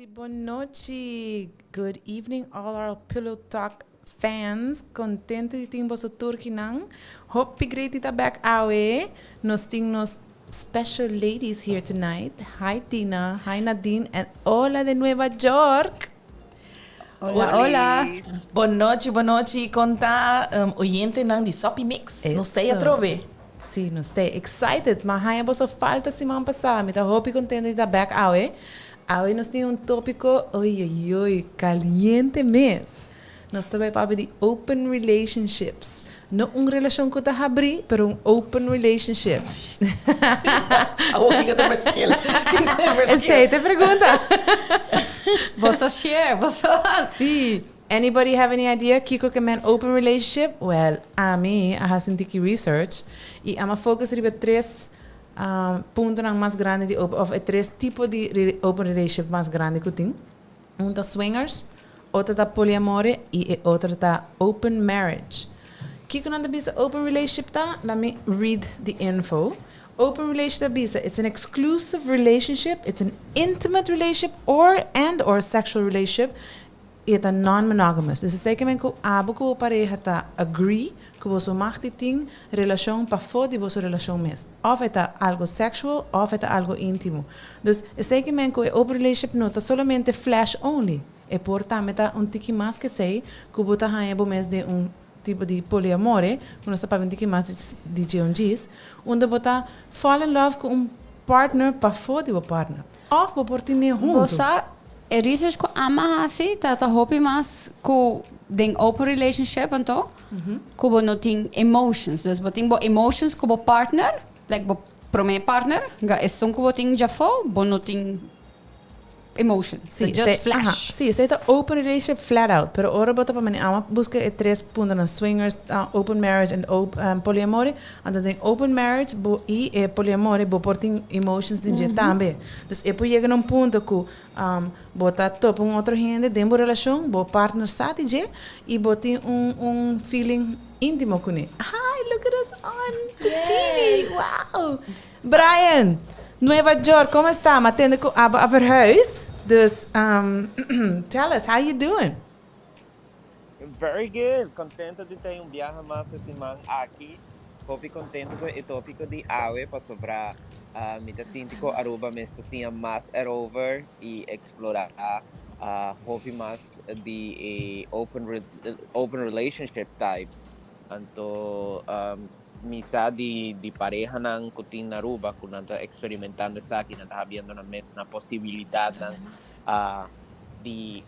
Buonanotte. Good evening, all our Pillow Talk fans. Contente de ter você turki nang. Hope great ita back awe. Nos ting nos special ladies here tonight. Hi Tina, hi Nadine, and hola de Nueva York. Hola, hola. Boa noite. Conta oyente nang di Sopi Mix. Eso. Nos stay a trove. Sim, nos stay excited. Mas haya boso falta semana passada. Me tá hope contente de estar back awe. Hoy nos tiene un tópico, caliente mes. Nos está para de open relationships. No una relación que te abrir, pero un open relationship. O que te verschil? Essa te pergunta. Você share, você... Sí. Anybody have any idea Kiko que man open relationship? Well, a mí, I have some research. Y I'm focus sobre tres puntos mais grandes de três tipos de open relationship mais grandes que tem. Um tá swingers, outro tá poliamore e outro tá open marriage. Que quando bisa open relationship tá, let me read the info. Open relationship bisa, it's an exclusive relationship, it's an intimate relationship or sexual relationship. E é non-monogamous. Dus zeker men ko abo ko pareja ta agree que você magti ting relação para fora de vossa relação mes. Of é algo sexual, of é algo íntimo. Dus zeker men ko open relationship não tá solamente flash only. E portanto tá tiki mais que sei que bota hanha bo mes de tipo de poliamore, quando você para tiki mais de GNGs, onde bota fall in love com partner para fora de partner. Of bo portine junto. E research ko ama assim, tá hopi mas ko den open relationship anto, ko bo noting emotions, dus bo ting bo emotions ko bo partner, like bo prome partner, ga esson ko bo ting jafo, bo noting emotions, so just flash. Sí, se está open relationship flat out, pero ahora bota para mani ama busca tres puntos na swingers, open marriage and poliamore, anda den open marriage bo e poliamore bo porting emotions din je tambe. Dus e poi chega num ponto que bota top outro gente dentro relação, bo partner sati je e boti feeling íntimo com ele. Hi, look at us on the TV. Wow. Brian, Nueva York, como está? Matende com a verhuis. Dus tell us, how you doing? Very good. Contento de ter viaje mais essa semana aqui. Hope contento com o tópico de AWE para sobrar mita tintico Aruba mesmo tinha mais over e explorar hope mais de open relationship types. Então misa de pareja nang kuting na Aruba kung nanta experimentando sa akin nanta habiendo na posibilidad de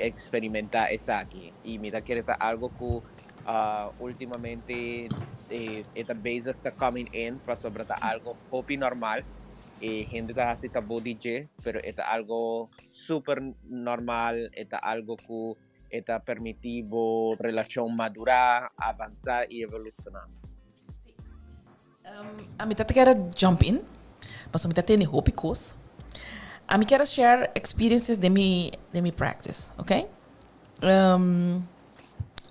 experimentar esa aqui y mira que está algo que últimamente esta base está coming in para sobre algo hopi normal gente está haciendo body DJ pero está algo super normal está algo que está permitivo relación madurar avanzar y evolucionar. A mim te quero jump in, mas a mim tem hope course. A mim quero share experiences de mi practice, ok?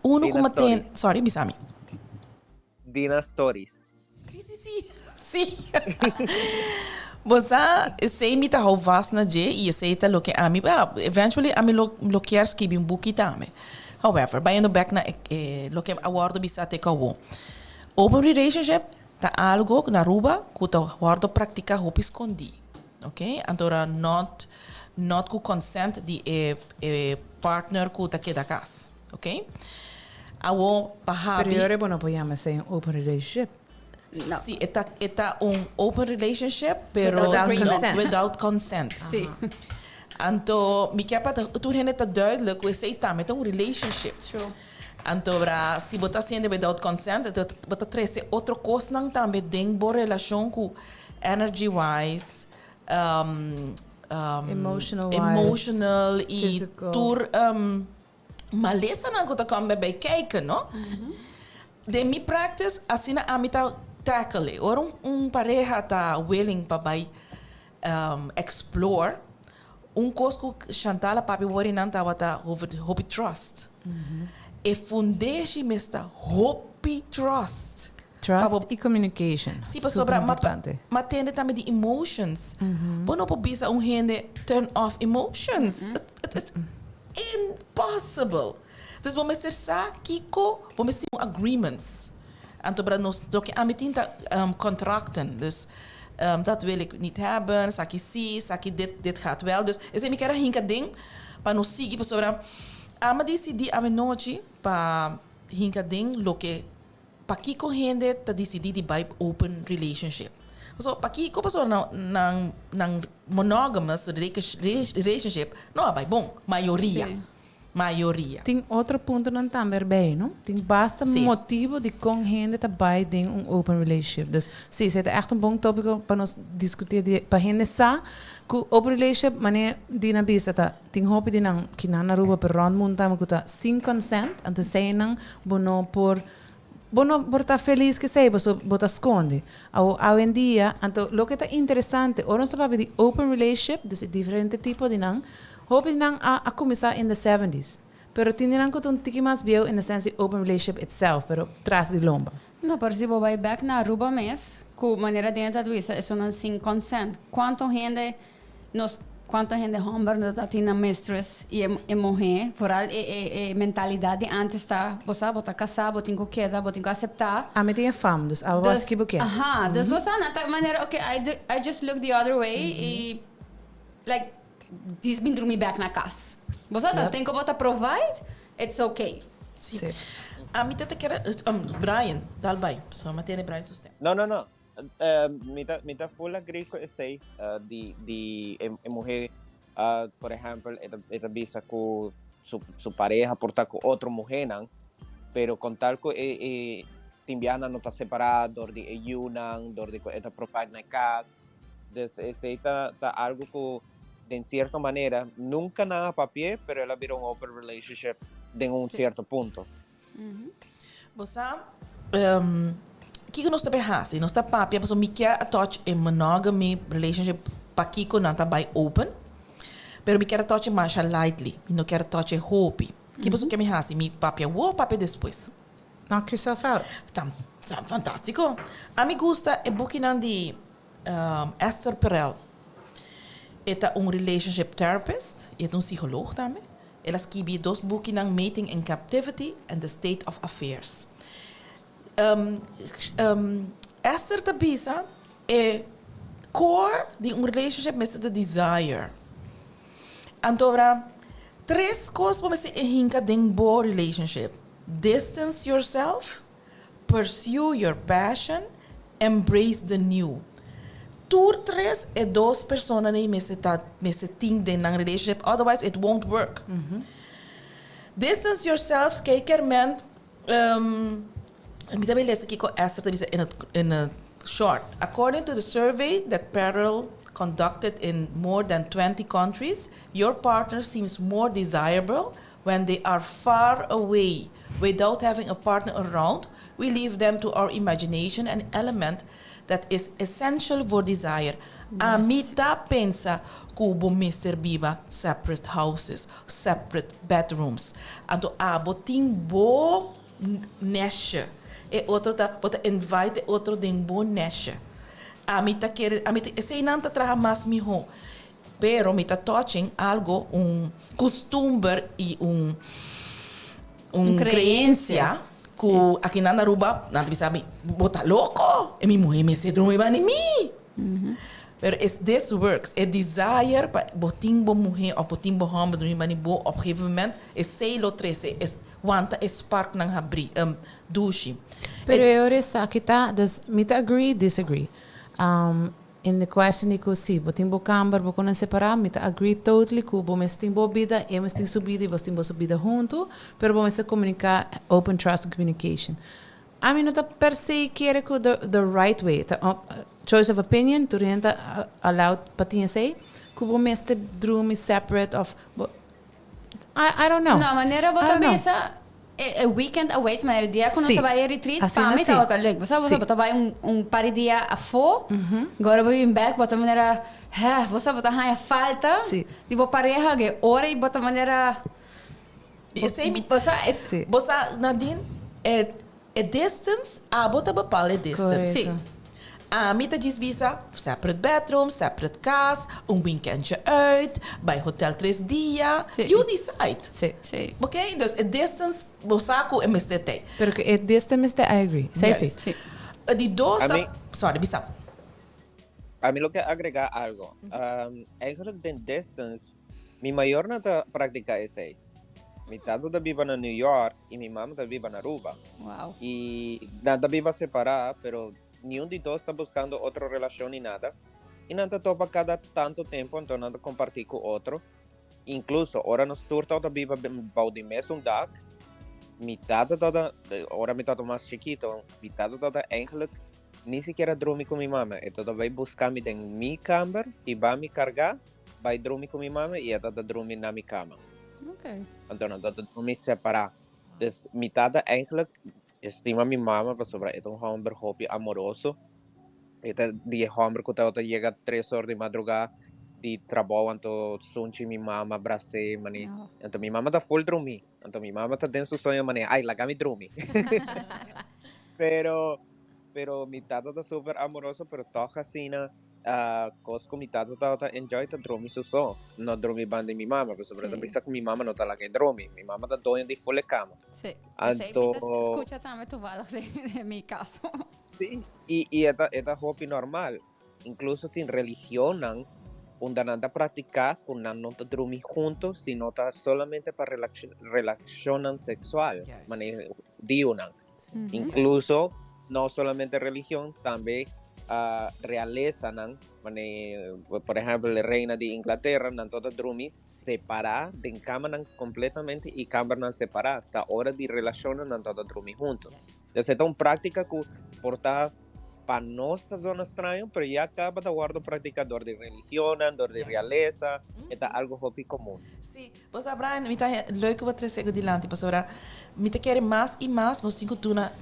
Uno como tem, sorry, Misami. Dina stories. Sim. Você sei me tá vast na je e sei tá lo que a mim eventually a mim lo quer escrever book também. However, by no back na lo que awardo bisa te kawo. Open relationship tá algo na Aruba que tá awardo praticar hope escondi. Ok? Então not com consent de partner que tá queda casa. Ok? Awo pahabi. Pero eu não podemos ser open relationship. No. Sí, está open relationship, pero without consent. Sí. Anto, mi kaya pa tu gente ta duidelijk, we say tam, het een relationship. True. Anto, bra, si bota siendo without consent, bota trece outro coisa nang tambe ding bo relação ku energy wise, emotional e tur malesa nang ko ta kambe bij kijken, no? De mi practice asina amita tackle. Ora pareja tá willing para explore. Coisa que Chantal papi wori nanta wata hope trust. E fundeshi mesta hope trust. Trust e communication. Sim, para Super sobra, importante. mas tem também de emotions. Não pode bisa gente turn off emotions. It's impossible. Dus vamos ser kiko, vamos ter agreements. Anto para nós, do que a meting contracten. Dus dat wil ik niet hebben, saki zie, saki dit gaat wel. Dus is een keer hinka ding, para nos seguir, para sobra. Ama decidi a noite para hinka ding, lo que pa kiko gente ta decidi di by open relationship. So pa kiko pa so nang monogamous relationship, não vai bom, maioria. Sim. Maioria. Tem outro ponto não também, não? Tem basta motivo de com gente também tem open relationship. Dus sim, het is echt een bom tópico para nós discutir para gente sa que open relationship mane di na bisa ta tem hope di nang kinana ruba per round monta makuta sin consent, anto sei nang bono por tá feliz que sei, você bota esconde. Hoje em dia, então, o que está interessante, ora nós falamos de open relationship, de diferente tipo de nang, hope nang a começar in the 70s. Pero tinha nang que um tiki mais bio in the sense de open relationship itself, pero tras de lomba. Não, por exemplo, vai back na Aruba mês, com maneira dentro do isso, isso não sem consent. Quanto gente homem não tem na mistress e mulher, foral mentalidade antes está, você bota casar, bota com queda, bota com aceitar. A mim tinha fama, dus a was que buquê. Aha, dus você na maneira, okay, I just look the other way e like this been me back na casa. Você tem que botar provide, it's okay. Sim. A mim tenta quer Brian, dal bem, só matéria Brian sustem. No. Mita full agree ko say de mulher, por ejemplo, esta visa com su pareja portar com outra mulher, não? Pero con tal que timbiana não está separado, de yunan, de esta provide na casa, esse tá algo que de cierta maneira nunca nada papel, pero ela virou open relationship de certo ponto. Você que nós está behasi, nós está papia, porque me quer touch em monogamy relationship pa kiko não está by open, pero me quer touch mais lightly, me não quer touch hope. Que você quer me hasi, me papia depois. Knock yourself out. Tá fantástico. A mim gusta é booking de Esther Perel. Ela é relationship therapist, é psicólogo também. Ela escreve 2 boeken aan Mating in Captivity and the State of Affairs. Esther Tabisa é core de relationship met de desire. Então, 3 coisas para você hinka den bo relationship. Distance yourself, pursue your passion, embrace the new. Tour 3 é 2 pessoas que me think in a relationship, otherwise it won't work. Distance yourself, kijker men, ik heb lezen kiko Esther in a short. According to the survey that Perel conducted in more than 20 countries, your partner seems more desirable when they are far away. Without having a partner around, we leave them to our imagination, an element that is essential for desire. Yes. A mita pensa kubo Mr. Biba separate houses, separate bedrooms. Anto abo bo neshe. E outro bota invite outro den bo neshe. A mita sei nanta traha mas miho. Pero mita touching algo costume e crença que aqui na Aruba, não bisa bota louco, e minha mulher me se drone ba ni mi. Pero this works, é desire para botin bo mulher ou botin bo homem drone ba ni bo op een gegeven moment é sei lo trece, é wanta é spark nang habri, dushi. Pero eu resa aqui tá, dus mita agree, disagree. In the question de si, botin bo camber, bo konan separar, mita agree totally ku bo mes ting bo vida, e mes ting subida e bo subida junto, pero bo mes comunicar open trust and communication. A mim não tá per se querer que the right way, choice of opinion, tu renta allowed patinha sei, ku bo mes te drew separate of, I don't know. Não, maneira bo também essa a weekend away, maneira dia quando você vai a retreat, para mim tá outra legal. Você vai par de dia a fo, agora vou ir back, bota maneira, você bota a falta, tipo pareja que hora e bota maneira. Você Nadine é A distance, abota bepaalde distance. Correcto. Mita diz visa, separate bedroom, separate casa, weekendje uit, bij hotel 3 dias. Sim. You decide. Sí. Sí. Ok? Dus a distance, bosaku en mistete. Pero que es de este mes de I agree. Sí, Yes. sí. Sí. Die dos, A mí- sorry, bisa. A mí lo que agregar algo. Eigenlijk den distance, mi mayor nata práctica es ahí. Mi tata da viva en New York y mi mamá da viva en Aruba. Wow. Y nada viva separada, pero ni un de dos está buscando otra relación ni nada. Y nada topa cada tanto tiempo, entonces nada compartir con otro. Incluso, ahora nos turta da viva bau de mes un dag. Mi tata toda, ahora mi tata más chiquito, mi tata toda eigenlijk ni siquiera dormir con mi mamá. Entonces va a buscarme en mi cama y va a me cargar, va a dormir con mi mamá y ella dormir en mi cama. Okay. Entonces dat dormir separado. Dus mi tata eigenlijk estima mi mamá para sobre es un hombre hobby amoroso. Este die hombre que te llega 3 horas de madrugada di trabajo anto sunchi mi mamá abrace mani. No. Entonces mi mamá está full dormir. Entonces mi mamá está dentro su sueño mani, ay, la gami dormir. pero mi tata está súper amoroso, pero toca así na cosco mi tata está enjoy ta dormir su so. No dormir bande mi mamá, pero sobre todo Sí. pensa que mi mamá no está la que dormir. Mi mamá está doendo de full cama. Sí. Anto- Escucha también tu balas de mi caso. Sí, y esta hobby normal. Incluso sin religión, donde nada practicar, donde no te dormir juntos, sino ta solamente para relación sexual. Yes. Mane, diunan. Incluso, no solamente religión, también realeza, por ejemplo, la reina de Inglaterra, nan toda dormir separada, de cama completamente y cama separada. Hasta hora de relación, nan toda dormir juntos. Entonces, esta es una práctica que porta para nuestra zona extraña, pero ya acaba de guardar practicador de religión, de realeza, esta es algo hobby común. Sim, você Brian, me tá leuk wat você chega dilante, pastora. Me tá querer mais e mais nos cinco tuna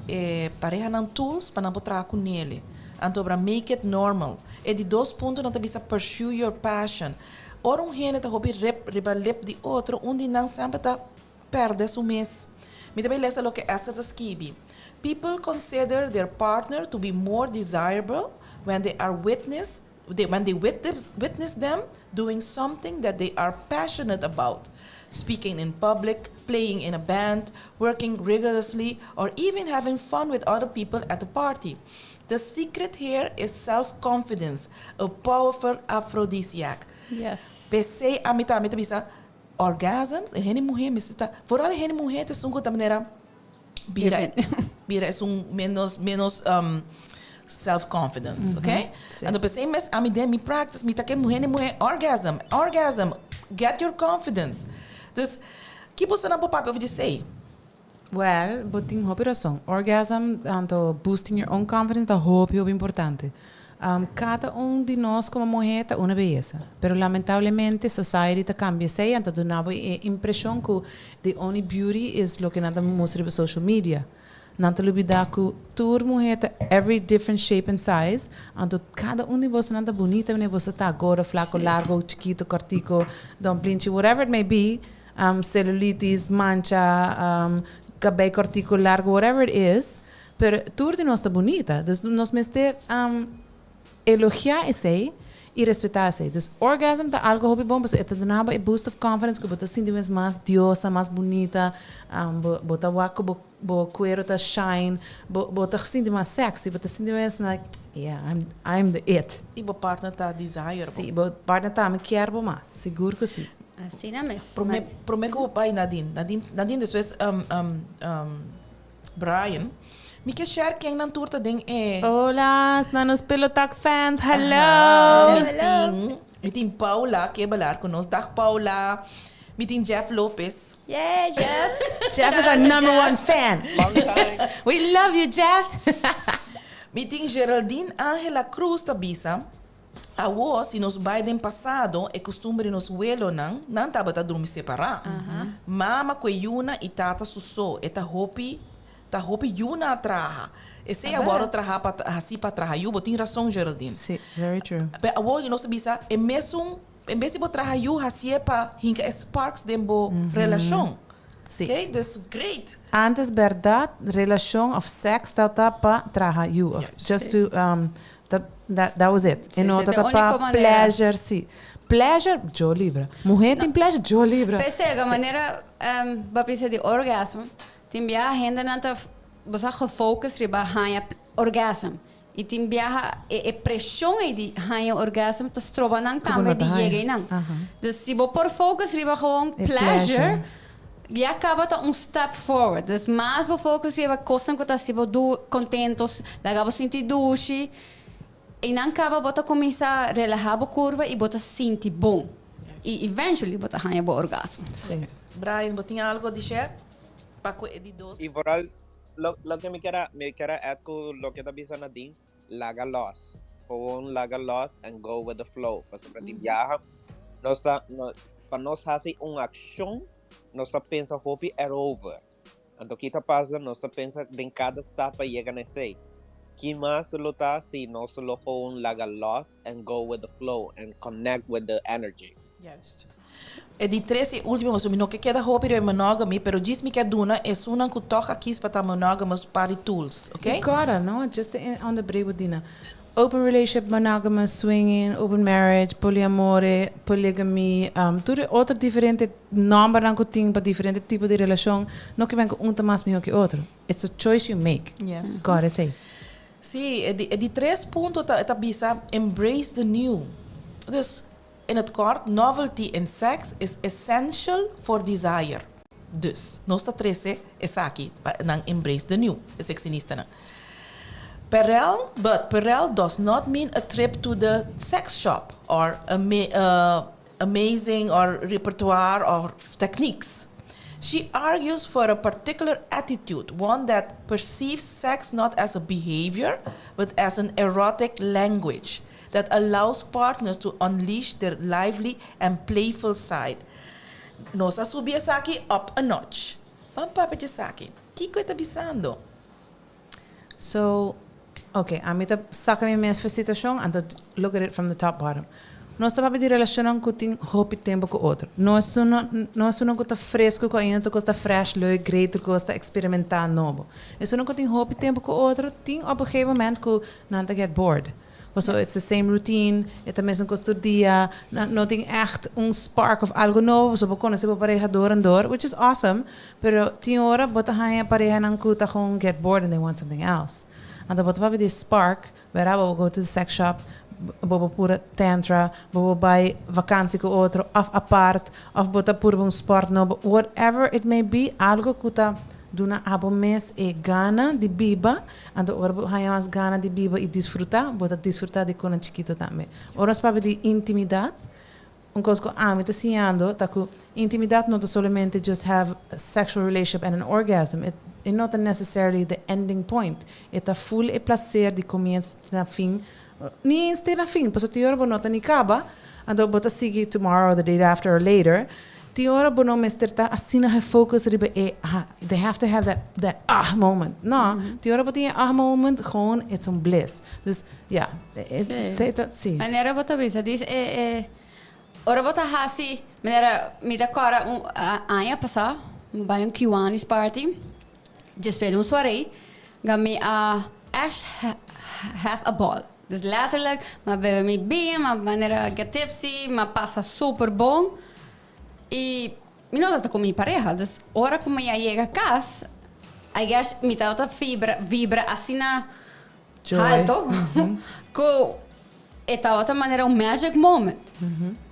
pareja nan tools para não botar com nele. Anto para make it normal. E de 2 pontos não tá bisa pursue your passion. Ora gene tá hobby riba lip de outro, onde não sempre tá perde su mês. Me também lesa lo que Esther tá escrevi. People consider their partner to be more desirable when they witness them doing something that they are passionate about, speaking in public, playing in a band, working rigorously, or even having fun with other people at a party. The secret here is self-confidence, a powerful aphrodisiac. Yes. Pensei a mita bisa orgasms, e hene mulher me está, vooral hene mulher te sungo da maneira Bira es menos self-confidence, okay? Sí. And pensei, mas a me practice, me tá que mulher orgasm, get your confidence. Dus, que você não pode ouvir dizer? Well, boting hobby razão. Orgasm, tanto boosting your own confidence, da hobby importante. Cada de nós como mulher tem uma beleza, pero lamentablemente society está cambia sei, então do nabo é impressão que the only beauty is lo que nada mostra por social media. Não te olvidar que toda mulher tem every different shape and size, então cada de você nada bonita, né? Você está agora flaco, largo, chiquito, cortico, dumplinchi, whatever it may be, celulitis, mancha, cabelo cortico, largo, whatever it is, pero toda de nós está bonita, então nós mestre elogiar esse e respeitar esse. Dus orgasm tá algo hobby bom, porque é donava a boost of confidence, que você sente mais diosa, mais bonita, bota waco, bo cuero tá shine, bota sente mais sexy, bota sente mais like, yeah, I'm the it. E o partner tá desirable. Sim, bo partner tá me quer bo mais, seguro que sim. Assim é mesmo. Prometo que o pai Nadine, depois Brian, me quer share quem não turta den Hola, nanos Pelotac fans, hello! Me tem Paula, que é balar conosco. Dag Paula. Me tem Jeff Lopez. Yeah, Jeff. Jeff is our number one fan. We love you, Jeff! Me tem Geraldine Angela Cruz Tabisa. A voz, se nos Biden passado, é costume nos welo não tava tá dormir separado. Mama com Yuna e tata susso, eta hopi Yuna traha. Esse agora traha assim para traha yu, botin razão Geraldine. Sim, very true. Pe a voz nós bisa é mesmo em vez de botar traha yu assim para hinka sparks dembo relação. Sí. Okay, that's great. Antes, verdad, relación of sex, tata pa traha you. Of, just to, that was it. Sí, E no sí, tata de única pa maneira. pleasure, sim. Pleasure, Joe Libra. Mulher tem pleasure, Joe Libra. Percebe, a maneira, bapisa de orgasmo, tem a agenda nanta, você gefocust riba hanya orgasmo. E tem a pressão aí de hanya orgasmo, tá stroba nang também de chega nang. Dus se você por focus riba gewoon pleasure, e acaba tá step forward. Dus mais você focus riba costa que tá se você contentos, daí você sentir duche. E não acaba bota começar a relaxar a curva e bota sentir bom. E eventually bota ganhar o orgasmo. Sim. Brian, você tem algo a dizer? Paco de dos. Y por al, lo que me quiera add ko lo que tabi sa natin, laga loss. Kung laga loss and go with the flow. Kasi para viaja, para nos hasi una acción, nos pensa hopi er over. Anto kita pasa, nos pensa den cada etapa llega nesse. Kima solo ta si no solo gewoon laga loss and go with the flow and connect with the energy. Juist. E di três e último, mas não que queda roupa é monogamy, pero diz-me que a duna é uma que toca aqui para estar monogamous para tools, ok? Agora, não? Just on the break with Dina. Open relationship, monogamous, swinging, open marriage, polyamore, polygamy, tudo outro diferente nome que tem para diferente tipo de relação. Não que venha um mais melhor que outro. It's a choice you make. Yes. Agora, sei. Sim, é de três pontos tá bisa embrace the new. Dus in het kort, novelty in sex is essential for desire. Dus, nós está três é aqui, nang embrace the new, é sexinista na. Perel does not mean a trip to the sex shop or amazing or repertoire or techniques. She argues for a particular attitude, one that perceives sex not as a behavior, but as an erotic language that allows partners to unleash their lively and playful side. Nossa subia aqui up a notch. Pampapete aqui. Kiko está bisando. So, okay, a mim tá saca minha mesma situação, and look at it from the top bottom. Nós estamos de relação com tem hope tempo com outro. Nós não está fresco com ainda que está fresh, leuk, greater que está experimentar novo. Isso não tem hope tempo com outro, tem op een gegeven moment que não get bored. So it's the same routine, é mesmo custo dia, não tem echt spark of algo novo, so você se pareja door and door, which is awesome, pero tem hora bota a pareja não cuta com get bored and they want something else. And bota para the spark, where I will go to the sex shop, bobo pura tantra, bobo bij vakantie com outro, of apart, of bota pura sport novo, whatever it may be, algo cuta duna abo mes e gana de biba, ando ora haya mais gana de biba e desfrutar, bota desfrutar de quando chiquito também. Ora para de intimidade, coisa que me está ensinando, tá que intimidade não é somente just have a sexual relationship and an orgasm. It's not necessarily the ending point. It's a full e prazer de começo na fim. Nem este na fim, porque te ora bonota ni acaba, ando bota seguir tomorrow or the day after or later. Te ora bono mister ta assina have focus ribe they have to have that moment. No, te ora bota moment gewoon it's on bliss. Dus ja, sei dat sim. Maneira bota bisa diz ora bota hasi, maneira me da cora aia passar, vai um Kiwanis party. Just spelen soirée, gaan we have a ball. Dus letterlijk, maar we mee bem, maar wanneer get tipsy, maar passa super bom. E me não tá com minha pareja, dus hora como eu chego a casa, I guess me tá outra vibra assim na alto, com esta outra maneira magic moment.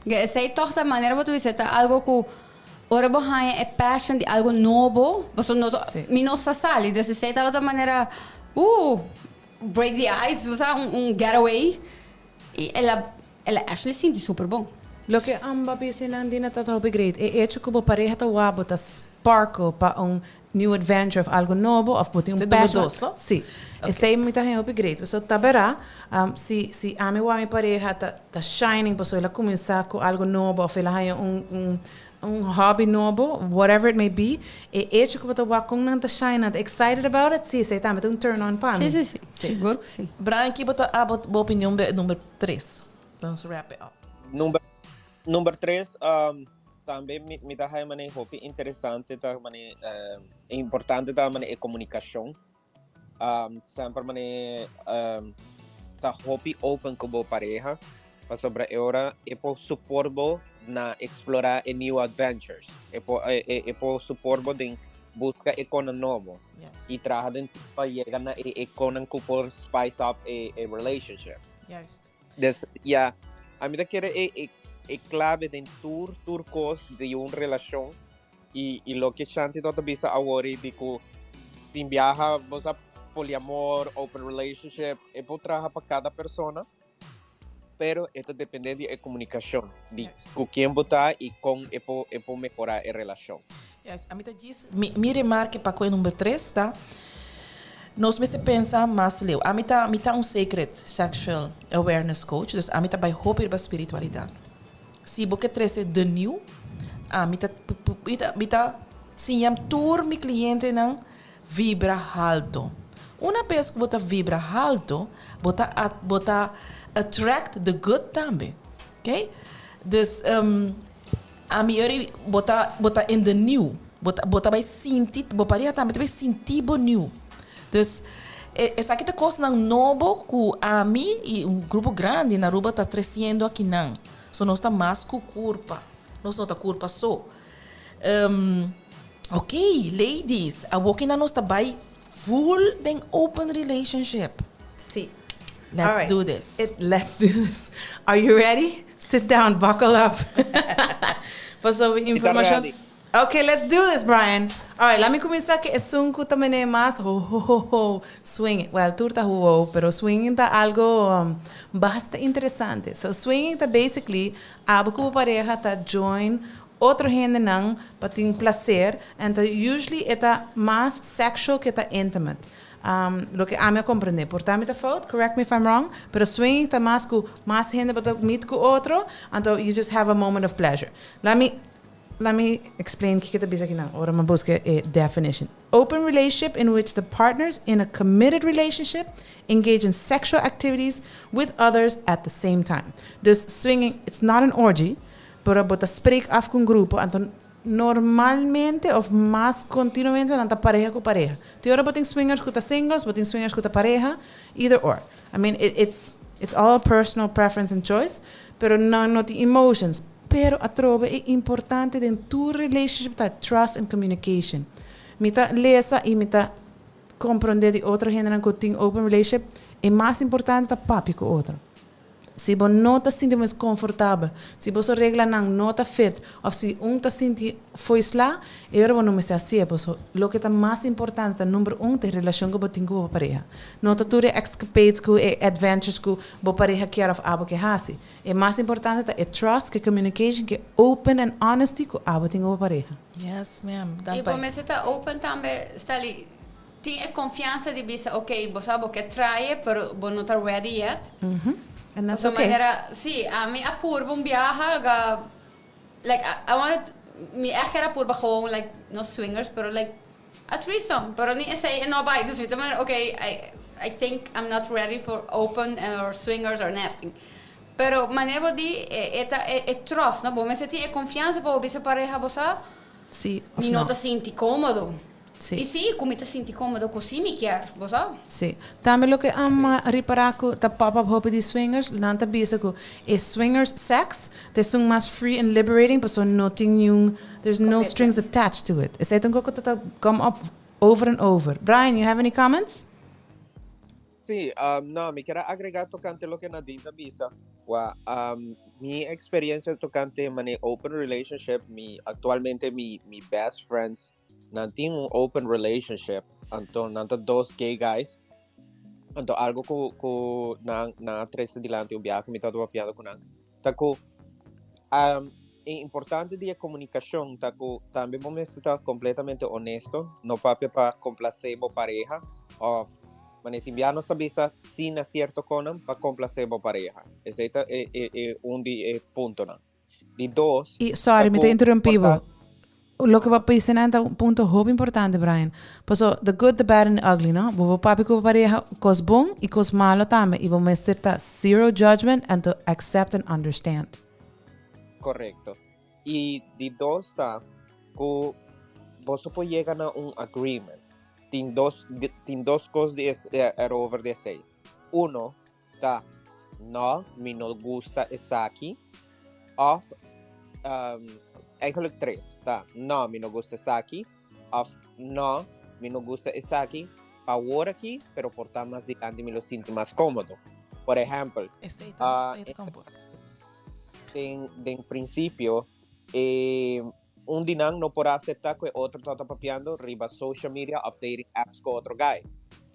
Essa é toda a maneira que você tá algo que ora behind é passion de algo novo, você não me não sale, dus essa é outra maneira, break the ice, você getaway, e ela actually sente super bom. Lo que amba piscina dina tá top great. E hecho que pareja tá wabo tá sparkle pa new adventure of algo novo, of botin passion. Sim. Okay. Esse é muito top great. So tabera, se a minha pareja tá shining, pues ela começar com algo novo, ou ela hay hobby novo, whatever it may be, e hecho que tá com não tá shining, excited about it, sim, sei tá, mas turn on pan. Sim. Seguro que sim. Brian, que bota a opinião de número 3. Vamos wrap it up. Número 3, também me dá aí mané hopi interessante tá mané importante tá mané comunicação sempre mané tá hopi open com boa pareja para sobre hora e por suporbo na explorar new adventures e por suporbo de busca econa novo Yes. e traha den para chegar na econa que por spice up a relationship. Juist. Dus ja, a mí te quiere clave de turcos de una relación y lo que Shanti tota bisa awori de que sin viaja vos a poliamor, open relationship, es trabaja para cada persona, pero esto depende de comunicación, de con quién votar y con epo mejorar la relación. Yes. A mim diz, me remarque para coisa número 3, tá? Nós me se pensa mais leu. A mim tá sacred sexual awareness coach, dus a mim tá by hope para espiritualidade. Se você trece de new, a mim tá sim am tour mi cliente não vibra alto. Uma vez que você vibra alto, você attract the good também, ok? Dus a mim bota in the new, bota vai sentir, bo pareja também vai sentir bo new. Dus essa aqui tá coisa novo que a mim e grupo grande na Aruba tá crescendo aqui não. So nós tá mais com culpa. Nós não tá culpa só. Okay, ladies, a walking na nós tá by full then open relationship. See. Let's do this. Let's do this. Are you ready? Sit down, buckle up. Pasó información. ready. Okay, let's do this, Brian. All right, let me começar que es un también más swing. Well, tú estás pero swinging está algo bastante interesante. So swinging está basically abo como pareja está join outro gente não para ter placer, então usually está mais sexual que está intimate. Lo que a mí comprender. Por tanto, está fault, correct me if I'm wrong, pero swinging está más con más gente para meet con otro, então you just have a moment of pleasure. Let me explain que está bisa aqui não. Ora, mas busque a definition. Open relationship in which the partners in a committed relationship engage in sexual activities with others at the same time. Dus swinging, it's not an orgy, pero bota spreek af com grupo, então normalmente of más continuamente nanta pareja com pareja. Te ora botin swingers com singles, botin swingers com pareja, either or. I mean, it's all personal preference and choice, pero no the emotions. Pero a trova é importante em tu relationship tá trust and communication. Mita lesa e mita compreender de outra gente que tem open relationship é mais importante tá papi com outra. Se você não está sentindo mais confortável, se você regla não está fit, ou se está sentindo foi lá, eu não me sei assim, o que está mais importante, é número é a relação que você tem com a pareja. Não está tudo escapades, adventures que a pareja quer ou abo que hace. É mais importante é trust, que communication, que open and honesty que abo tem com a pareja. Yes, ma'am. E para mim, você está open também, está ali, tem a confiança de dizer, ok, você sabe o que trai, mas você não está ready yet. And that's So okay. manera, sí, a mí apurba viaje, like, I wanted, mi echt era apurba gewoon, like, no swingers, pero like, a threesome, pero ni ese, no by, dus weet je, okay, I think I'm not ready for open or swingers or nothing. Pero manera di, trust, no, bo me senti confianza, bo bisa pareja, bo sa, Sí, mi no. no te senti cómodo. Sí. E sì, come ti senti comodo così mi chiaro, lo so? Sí. También lo que ama reparar con the pop-up hobby de swingers, lanta bisa ko is swingers sex, they sung más free and liberating, but so nothing yung, there's no Commitment. strings attached to it. Es un coco that come up over and over. Brian, you have any comments? Sí, no, me quiero agregar tocante lo que Nadine bisa. Mi experiencia tocante mane open relationship, actualmente mi best friends nanti un open relationship, nanto dos gay guys, algo ko na tres dilante ubiak mi tado papiado kunan. Tako é importante de comunicação, tako também vamos estar completamente honesto, no papia para complacer a pareja, o manetimbia não sabisa sin acierto conan para complacer a pareja. Esse é ponto não. De dos. Y, sorry, me te interrumpí. Lo que va a decir es un punto muy importante, Brian. Pues the good, the bad and the ugly, ¿no? Vos papi con pareja, cos bon y cos malo también. Y vos me zero judgment and to accept and understand. Correcto. Y de dos está, que vos puedes llegar a un agreement. Tem dos cosas over de seis. Uno, está, no, me no gusta esa aquí. Of, eigenlijk tres, tá? No, me no gusta esa aquí. Of, no, me no gusta esa aquí. Ahora aquí, pero por estar más adelante me lo siento más cómodo. Por ejemplo, en principio, un dinang no podrá aceptar que otro está papiando riba social media updating apps con otro guy.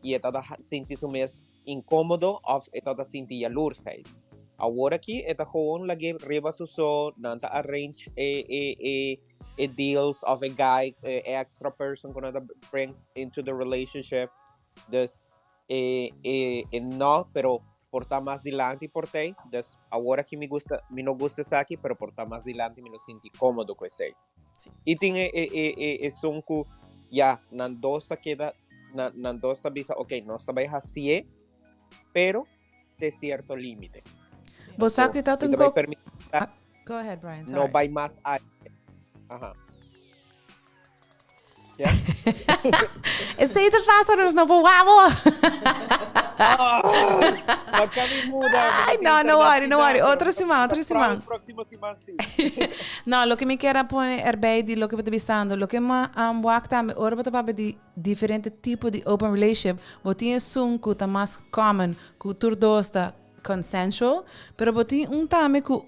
Y está sintiendo mes incómodo o está sintiendo jaloerse. Agora aqui é gewoon lagi riba so nanta arrange deals of a guy extra person gonna bring into the relationship. Dus no, pero por estar más adelante por te. Dus agora que me no gusta isso aqui, pero por estar más adelante me no sinto cómodo com isso. E tem som que ya nan dosta queda nan dosta bisa okay, no está vai assim, pero de cierto límite. Vos sabe que tanto vai go ahead, Brian. Sorry. No vai mais aí. Ajá. Yeah? Esse aí tá fácil, não vou guapo. Mas kami muda. Ay, no worry. Otro simán. Próximo simán, sí. No, lo que me quiera poner erbij, lo que te pensando, lo que me wakta me orba te pape di diferente tipo de open relationship, botin sun ku ta mas common, ku tur dosta consensual, pero botin tame ku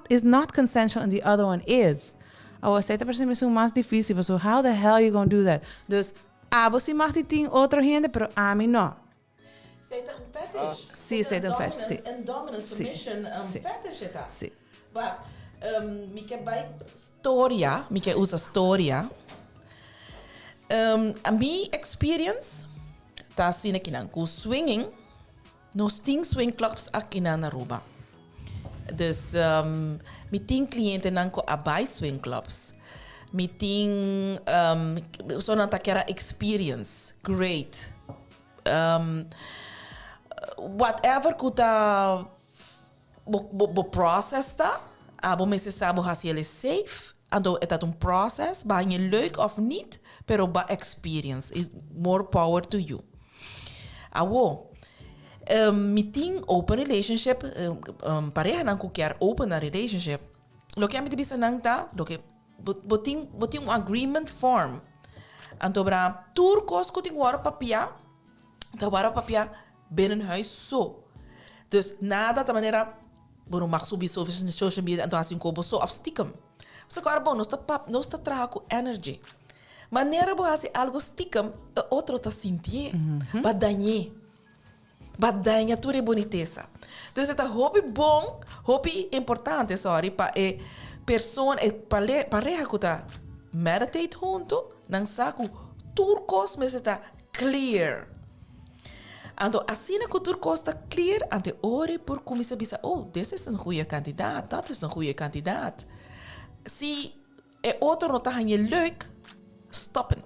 is not consensual and the other one is. Oh, esta persona es más difícil, so how the hell you gonna do that? Dus, você mag die ting outra gente, pero a mim não. Aceita fetish. Sim, aceita fetish, sim. And dominant submission fetish eta. Sim. But mi que vai storia, mi que usa storia. A mi experience tá assim aqui nan ku swinging. Nos ting swing clubs aqui na Aruba. Dus mi ting cliënten nan ko abai swing clubs. Mi ting so nan takera experience great. Whatever kuta bo process ta, abo mensen sabo has jullie safe. Ando het dat een process, ba je leuk of niet, pero ba experience is more power to you. Awo. Meeting open relationship, pareja nang kukiar open na relationship. Lo que a mí te bisa nang ta, lo que boting un agreement form. Anto bra turcos kuting wara papia, ta wara papia binnen huis zo. Dus nada ta manera bono mag subi social media anto asin kobo so of stiekem. So karbo no sta traga ku energy. Manera bo hasi algo stiekem, otro ta sintie, ba dañe. Badanha tudo boniteza. Então, é hobby bom, hobby importante, sorry, para a pessoa, pareja que está meditate junto, não saco turcos, mas está clear. Então, assim que o turcos está clear, ante ore por como se bisa, oh, esse é um goede kandidaat, dat is een goede kandidaat. Se é outro não está leuk, stoppen.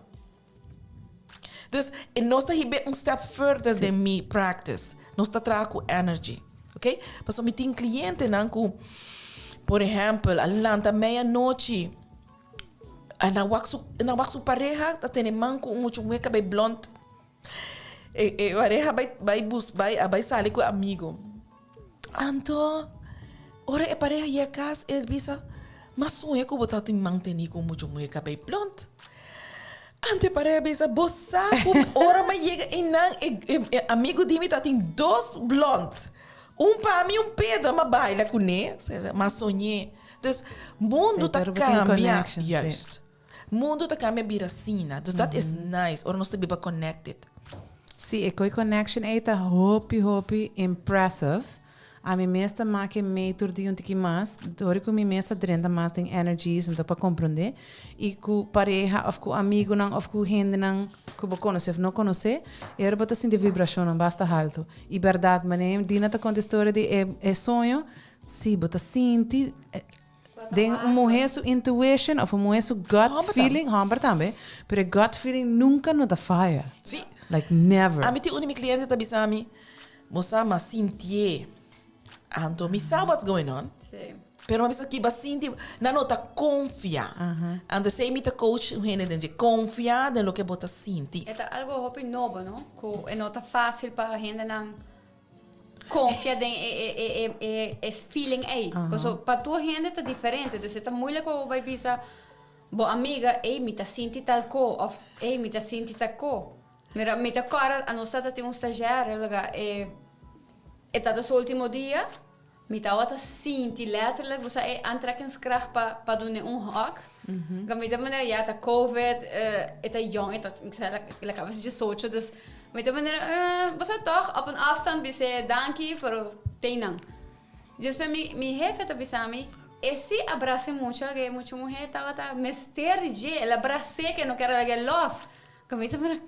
Dus nós está hier step further than me practice. Nós está trabalhando com energy, ok? Mas eu tenho cliente que, por exemplo, alanta meia-noite, na waksu pareja, tá tendo manco um cabelo blond. E pareja vai sair com amigo. Então, ora é pareja e a casa, ele bisa, mas sonha que botar tem manter com um cabelo blond. Ante para bisa bossa ora mas chega amigo de mim tá tem dois blond para mim Pedro mas baila com ele mas sonhei dus mundo tá cambia just mundo tá cambia biracina dus that is nice ora nós te biba connected sim e connection é tá hopi impressive a mim mesma make meio de tiki mais dori com mim mesma drenda mais tem energies então para compreender e com pareja ou com amigo não ou com gente não que você conhece ou não conhece era para sentir vibração não basta alto e verdade mané dina tá conta história de é sonho sim você sente tem mulher su intuition ou mulher su gut feeling hamper também pero gut feeling nunca não tá fire sim like never a mim tem um meu cliente tá bisami moça mas sentir Anto, me sabe what's going on? Sim. Pero uma pessoa que sinti, na nota confia. Ando sei me coach o gente de confia de lo que bota sinti. É algo hopi novo, não? Que é nota fácil para a gente não confia em esse feeling aí. Porque para tua gente tá diferente, então tá muito legal vai pensar, boa amiga, ei, me tá sinti tal co, ou ei, me tá sinti tal co. Mira, me tá cara, a nossa tá tem um estagiário, é tá do último dia. Me tá outra sinti letterlijk, você é aantrekkingskracht para doen hak. Met de manier ja, tá COVID, é tá jong, é tá, ik zei, ik acaba de socio, dus met de manier, você toch op een afstand bisa dankie voor teinan. Dus para mi jefe tá bisami, esse abraço muito, que muita mulher tá mesterje, ela abrace que não quer ela los. Como de manier,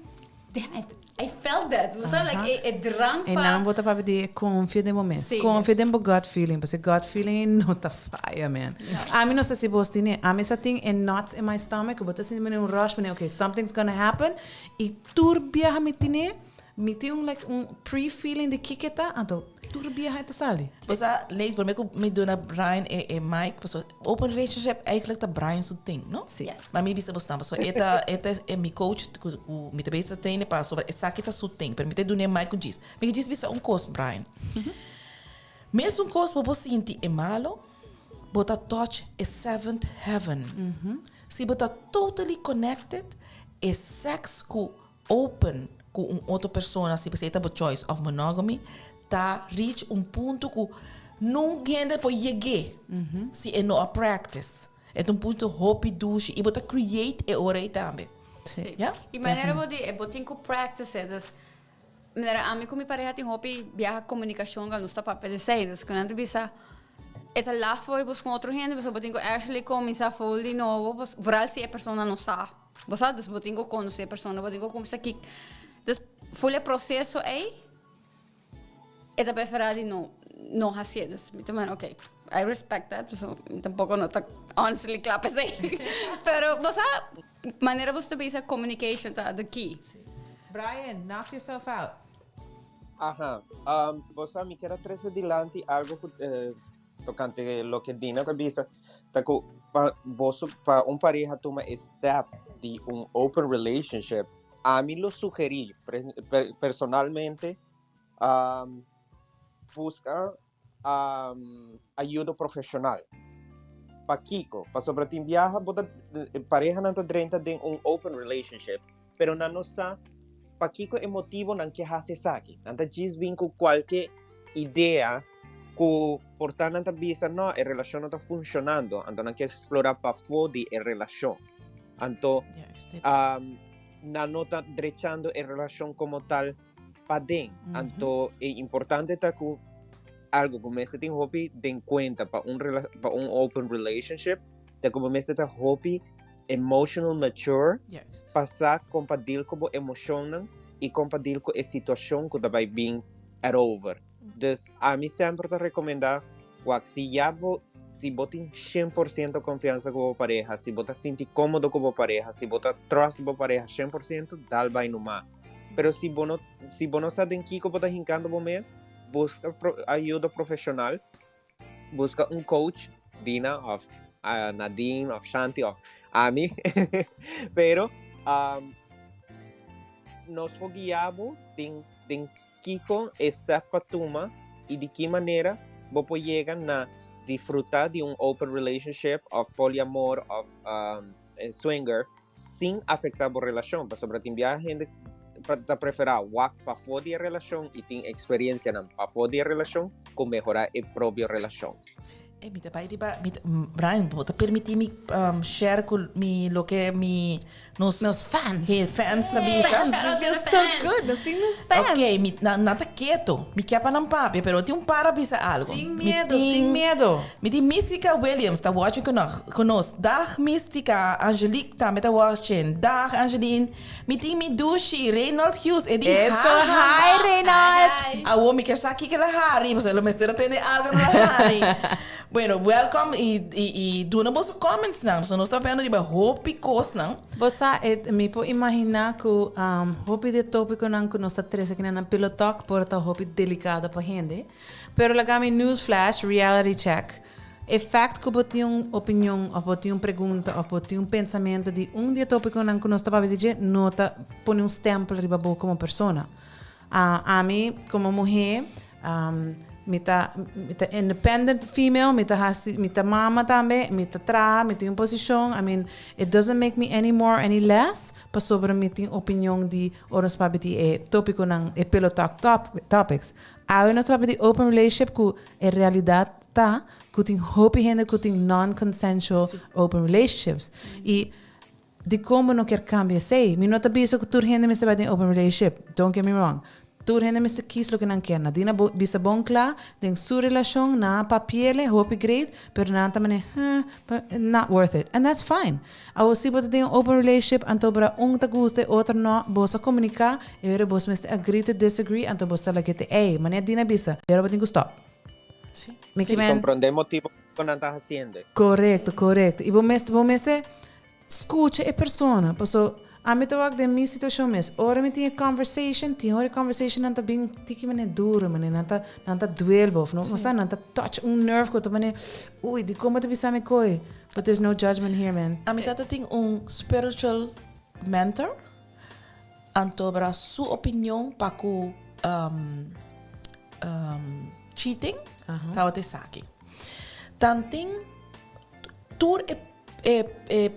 damn it. I felt that. Was like a drang pa. En dan wordt het de confia de moment. Sí, confia de gut feeling. Porque gut feeling no ta fire, man. A mí no sé si vos tiene. A mí esa thing en knots in my stomach. But es in un rush. Okay, something's gonna happen. Y turbia a mí tiene. Me tiene like un pre-feeling de kiketa. Anto turbia a ita sali. Dus lees por me doen naar Brian en Mike. Dus open relationship eigenlijk dat Brian zo'n ding, no? Yes. Maar mij bisa bestaan. Dus eta é mi coach me te bisa trainen para sobre essa que tá zo'n ding. Per me te doen Mike com diz. Me diz bisa um course Brian. Mesmo um course bobo sinti é malo. Bota touch é seventh heaven. Se bota totally connected é sex com open com outra pessoa, se você tem a choice of monogamy, tá reach ponto que não gente pode chegar se é não a practice. É ponto hobby douche e bota create é hora aí também. Sim. Yeah? E maneira botin com practice, dus maneira a mim com minha pareja tem hobby viajar comunicação, não está para pedir, dus quando bisa essa lá foi buscar outro gente, você botin com Ashley começar full de novo, vooral se a pessoa não sabe. Você dus botin com conhecer a pessoa, botin com começar aqui. Dus volle processo aí é da verdade não hacer. Dus também, okay, I respect that, so tampouco não tá honestly clap assim. Pero você maneira você também essa communication tá the key. Brian, knock yourself out. Ajá. Você me quer trazer adiante algo tocante lo que Dina cabisa, taco para pareja toma step de open relationship. A mí lo sugerí personalmente, busca ayuda profesional. Para Kiko, para sobre ti viaja, pareja não está dentro de open relationship, pero não sabe, para Kiko é motivo não que hace aqui. Não diz com qualquer ideia que portanto não bisa não, a relação não está funcionando, então não quer explorar para fora a relação. Então, na nota derechando a relação como tal para dentro. Então, é importante que algo como esse tem hobby de em conta para open relationship, de como esse tem hobby emotional mature, passar compartilhar com a emoção e compartilhar com a situação que vai vir over. Dus, a mim sempre te recomendar se você tem 100% confiança com a pareja, se você se sente cômodo com a pareja, se você trust a pareja 100%, dá vai no mar. Pero se você não sabe em que você está hincando o mês, busca ajuda profissional, busca coach, Dina, of Nadine, of Shanti, of Ami. Pero, nós guiamos em Kiko esta patuma e de que maneira você chega na disfrutar de open relationship, of poliamor, of swinger, sem afetar a relação. Para sobre ti a gente para preferir walk para fora da relação e tem experiência para fora da relação com melhorar a própria relação. Brian, pode permitir-me share com lo que nos fans. Fans na bisa. We feel so good. Nós temos fans. Ok, nada quieto. Me quer para não papia, pero tem para bisa algo. Sem medo. Me tem Mystica Williams, tá watching conosco. Dag Mystica, Angelique tá watching. Dag Angeline. Me tem me Dushi, Reynold Hughes. It's so hi, Reynold. A wo me quer saber que ela Harry, você lo me está tendo algo na Harry. Bueno, welcome e doe een boze comments na. So nós tá vendo de hopi cos não. Você me pode imaginar que hopi de tópico não que nós tá três aqui na pilotalk por tá hopi delicada para gente. Pero lagami newsflash reality check. é fact que você tem uma opinião, ou você tem uma pergunta, ou você tem um pensamento de dia tópico não que nós estava dizer, não tá põe um stempel riba boa como pessoa. A mim, como mulher, mita independent female, mita mama também, mita tra, mita em posição. I mean, it doesn't make me any more, any less, para sobre mita opinião de outros papiti é tópico não é pelo topics. A nós papiti open relationship que é realidade tá, que tem hope gente que tem non-consensual open relationships. E de como não quer cambiar sei, me nota bisa que tur gente me se vai em open relationship. Don't get me wrong. Tur gente me se quis lo que não quer. Nadina bisa bom claro, tem sua relação na papel, hope great, pero na tamane, not worth it. And that's fine. Ao se você tem open relationship, então para tá gusta, outro não, você comunicar, e agora você me agree to disagree, então você lá que te, mané dina bisa, agora você tem que stop. Sí. Sí, comprendemos tipo que no estás haciendo. Correcto. E você escuta a pessoa. Passo, a mim tô de minha situação mesmo. Ora me tinha conversation não tá bem, tiki mané duro, mané, não tá duelo, não, mas não tá touch nerve que tô mané, ui, de como te bisa me coi. But there's no judgment here, man. A mim tem spiritual mentor, então para sua opinião para que cheating, tá te saque. Tanting tur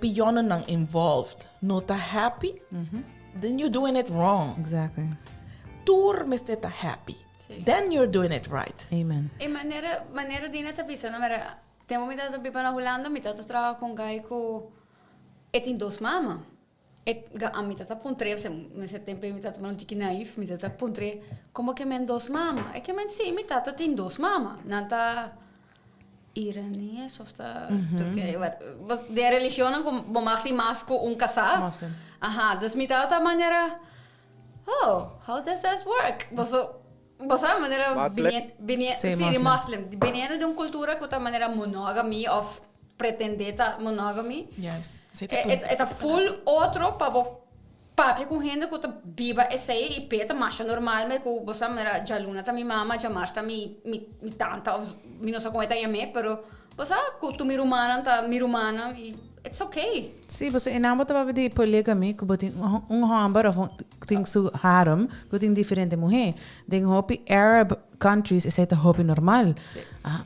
piona nang involved, no ta happy, then you're doing it wrong. Exactly. Tur meste ta happy, then you're doing it right. Amen. E maneira de neta bisa, não era. Temo me dado bipa na Holanda, me dado trabalho com gai ko tem dois mama. A mim tá puntre, me se tempo me tá tomando tiki naif, me tá puntre, como que men dois mama? É que men sim, me tá tem dois mama. Não tá iranias of tá Turquia. De religião como maxi masco casal. Muslim. Aha, dus me tá maneira. Oh, how does that work? Você maneira Muslim. Biniendo de uma cultura que tá maneira monogamy of pretender tá monogamy. Yes. É full outro para papi com gente que tá viva esse e peta macha normal, mas que você maneira já luna tá minha mama, já mais tá mi tanta, mi não sei como é tá yame, pero você cultura mirumana e it's okay. Sim, você não bota para de polygamy, que botem hambar of tem su harem, que tem diferente mulher. Den hobby Arab countries é certa hobby normal.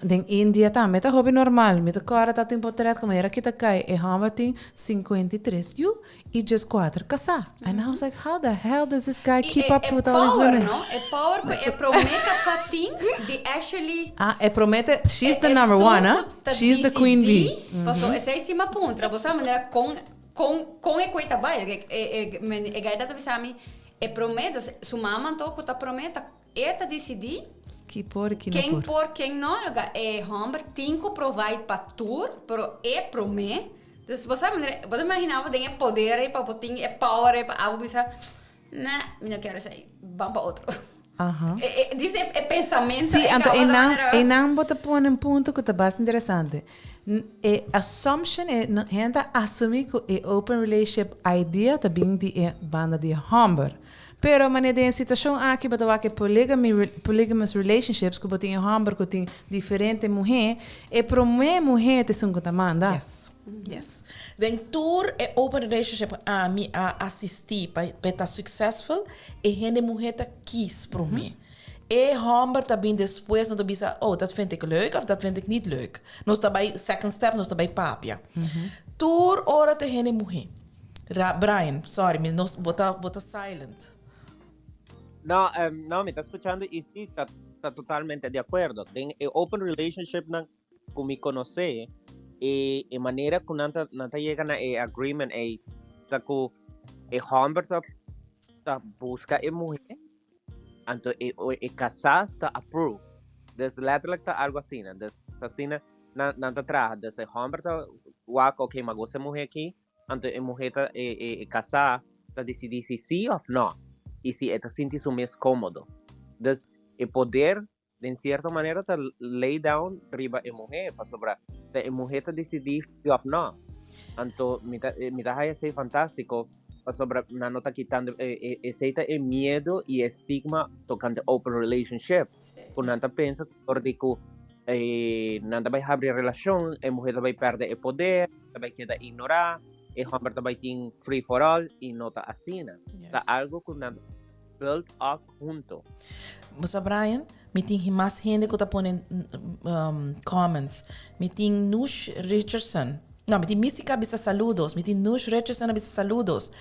Den India também tá hobby normal. Me tá cara tá tem portrait como era que tá cai e hambar tem 53 you e just 4 casar. And I was like, how the hell does this guy keep up with all these women? No? É power que é promete casar tem de actually. É promete, she's the number one, huh? She's the queen bee. Passou essa é cima ponta. Você maneira com e coita baile e gaita tá pensando e promete sua mama então que tá prometa eta decidir que por que quem não por quem não é hamber tem que provide para tour pero é promete então você imaginava tem poder e para botar é power e para algo bisa não quero sair vamos para outro. Diz é pensamento. Sim, então e não bota pôr um ponto que tá bastante interessante. Assumption é gente assumir que é open relationship idea tá bem de banda de hamber. Pero maneira de situação aqui bota que polygamous relationships que botem hamber que tem diferente mulher e pro mulher te sungo tá manda. Yes. Den tour é open relationship a mim a assistir para estar successful e gente mulher tá quis pro mim. E hamber também depois não bisa, dat vind ik leuk of dat vind ik niet leuk. Nós tá bij second step, nós tá bij papia. Tour ora te gente mulher. Brian, sorry, me nós bota silent. No, me está escuchando y sí, está totalmente de acuerdo. En open relationship, como me conoce, e manera que nanta llegan a agreement, ta que hombre ta busca mujer, anto casar ta approve. Des letterlijk ta algo así, des así nanta traja, des hombre ta wak okay magose mujer aquí, anto mujer ta casar ta decidir si sí o no. Y si te sientes más cómodo. Entonces, el poder, de cierta manera, te lay down arriba de mujer, para sobre la mujer te decidir si o no. Entonces, me da ese fantástico, para sobre no está quitando ese miedo y estigma tocante open relationship. Cuando te piensas, nanda vai abrir relação, a mulher vai perder o poder, vai quedar ignorar, o homem vai ter free for all e não tá assim. Tá algo que nanda build up junto. Moça Brian, me tem mais gente que tá pondo comments. Me tem Nush Richardson. Não, me tem Mística bisa saludos. Me tem Nush Richardson bisa saludos.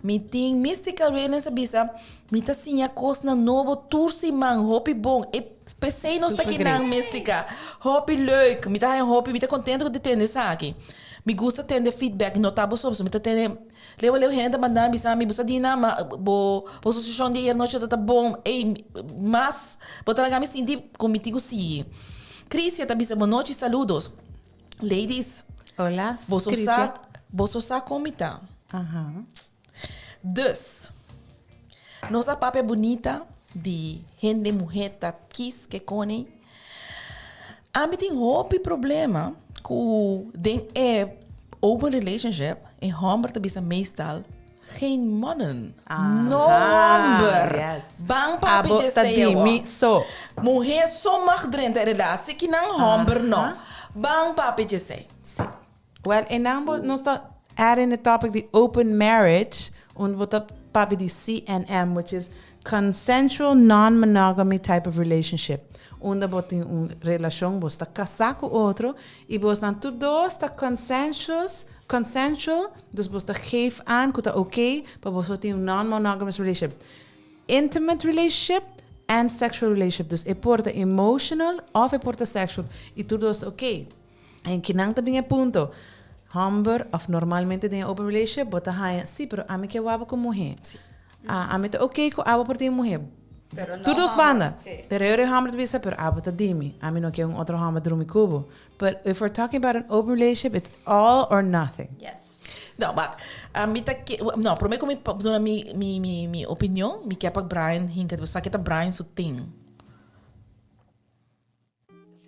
Me tem Mística Williams bisa. Me tá sim a coisa novo tour siman. Hopi bom. E pensei nós tá aqui na Mística. Hopi leuk. Me tá hopi. Me tá contente de ter isso aqui. Me gusta ter feedback notável sobre. Me tá tendo Leo gente mandar bisa mi busa dina bo sugestão de ir noite tá bom. Ei, mas botar a me sentir comigo sim. Crícia tá bisa boa noite, saludos. Ladies, Hola, você sabe como tá. Dus, nossa papia bonita de gente mulher tá quis que cone. A mim tem outro problema com den open relationship en hombre te bisa meestal geen mannen. No hombre. Yes. Bang papi Abo je zei tadimi so. Mulher só mag drenta a relatie que não hombre no. Bang papi je zei. Sí. Well, en Nambo nos está adding the topic the open marriage und what the papi the CNM, which is consensual non-monogamy type of relationship. Onde você tem uma relação, você está casado com outro e você estão todos está consensual, dus você está geef aan, que está ok, para você ter non-monogamous relationship. Intimate relationship and sexual relationship. Dus é porta emotional ou é porta sexual e tudo está ok. En que não também é ponto. Humber, of normalmente tem open relationship, bota raia, sim, pero a mim que eu abo com mulher. A mim tá ok com abo por ter mulher. Todos banda. Pero eu hammer to bisa, pero abo tá dimi. A mim não quer outro hammer drumi cubo. But if we're talking about an open relationship, it's all or nothing. Yes. Não, mas a mim tá que não, para mim como dona mi opinião, me quer para Brian hinka, você sabe que tá Brian so tem.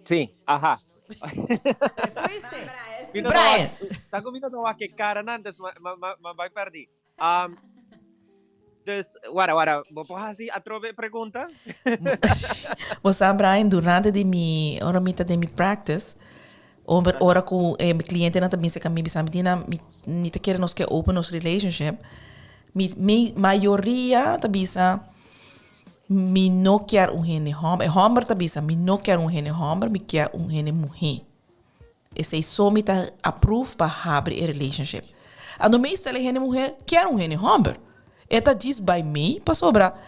Sim, ahá. Brian. Tá comigo não que cara nantes, mas vai perder. Dus, wara, vou fazer a trove pergunta. Você sabe, Brian, durante de mi hora mita de mi practice, ora com mi cliente na também se que mi bisa mi te quer nos que open nos relationship, mi maioria ta bisa mi não quer gene homem, homem ta bisa mi não quer gene homem, mi quer gene mulher. Esse só mi ta approve para abrir a relationship. A no meio se ela gene mulher, quer gene homem. Eta diz by me, para sobrar.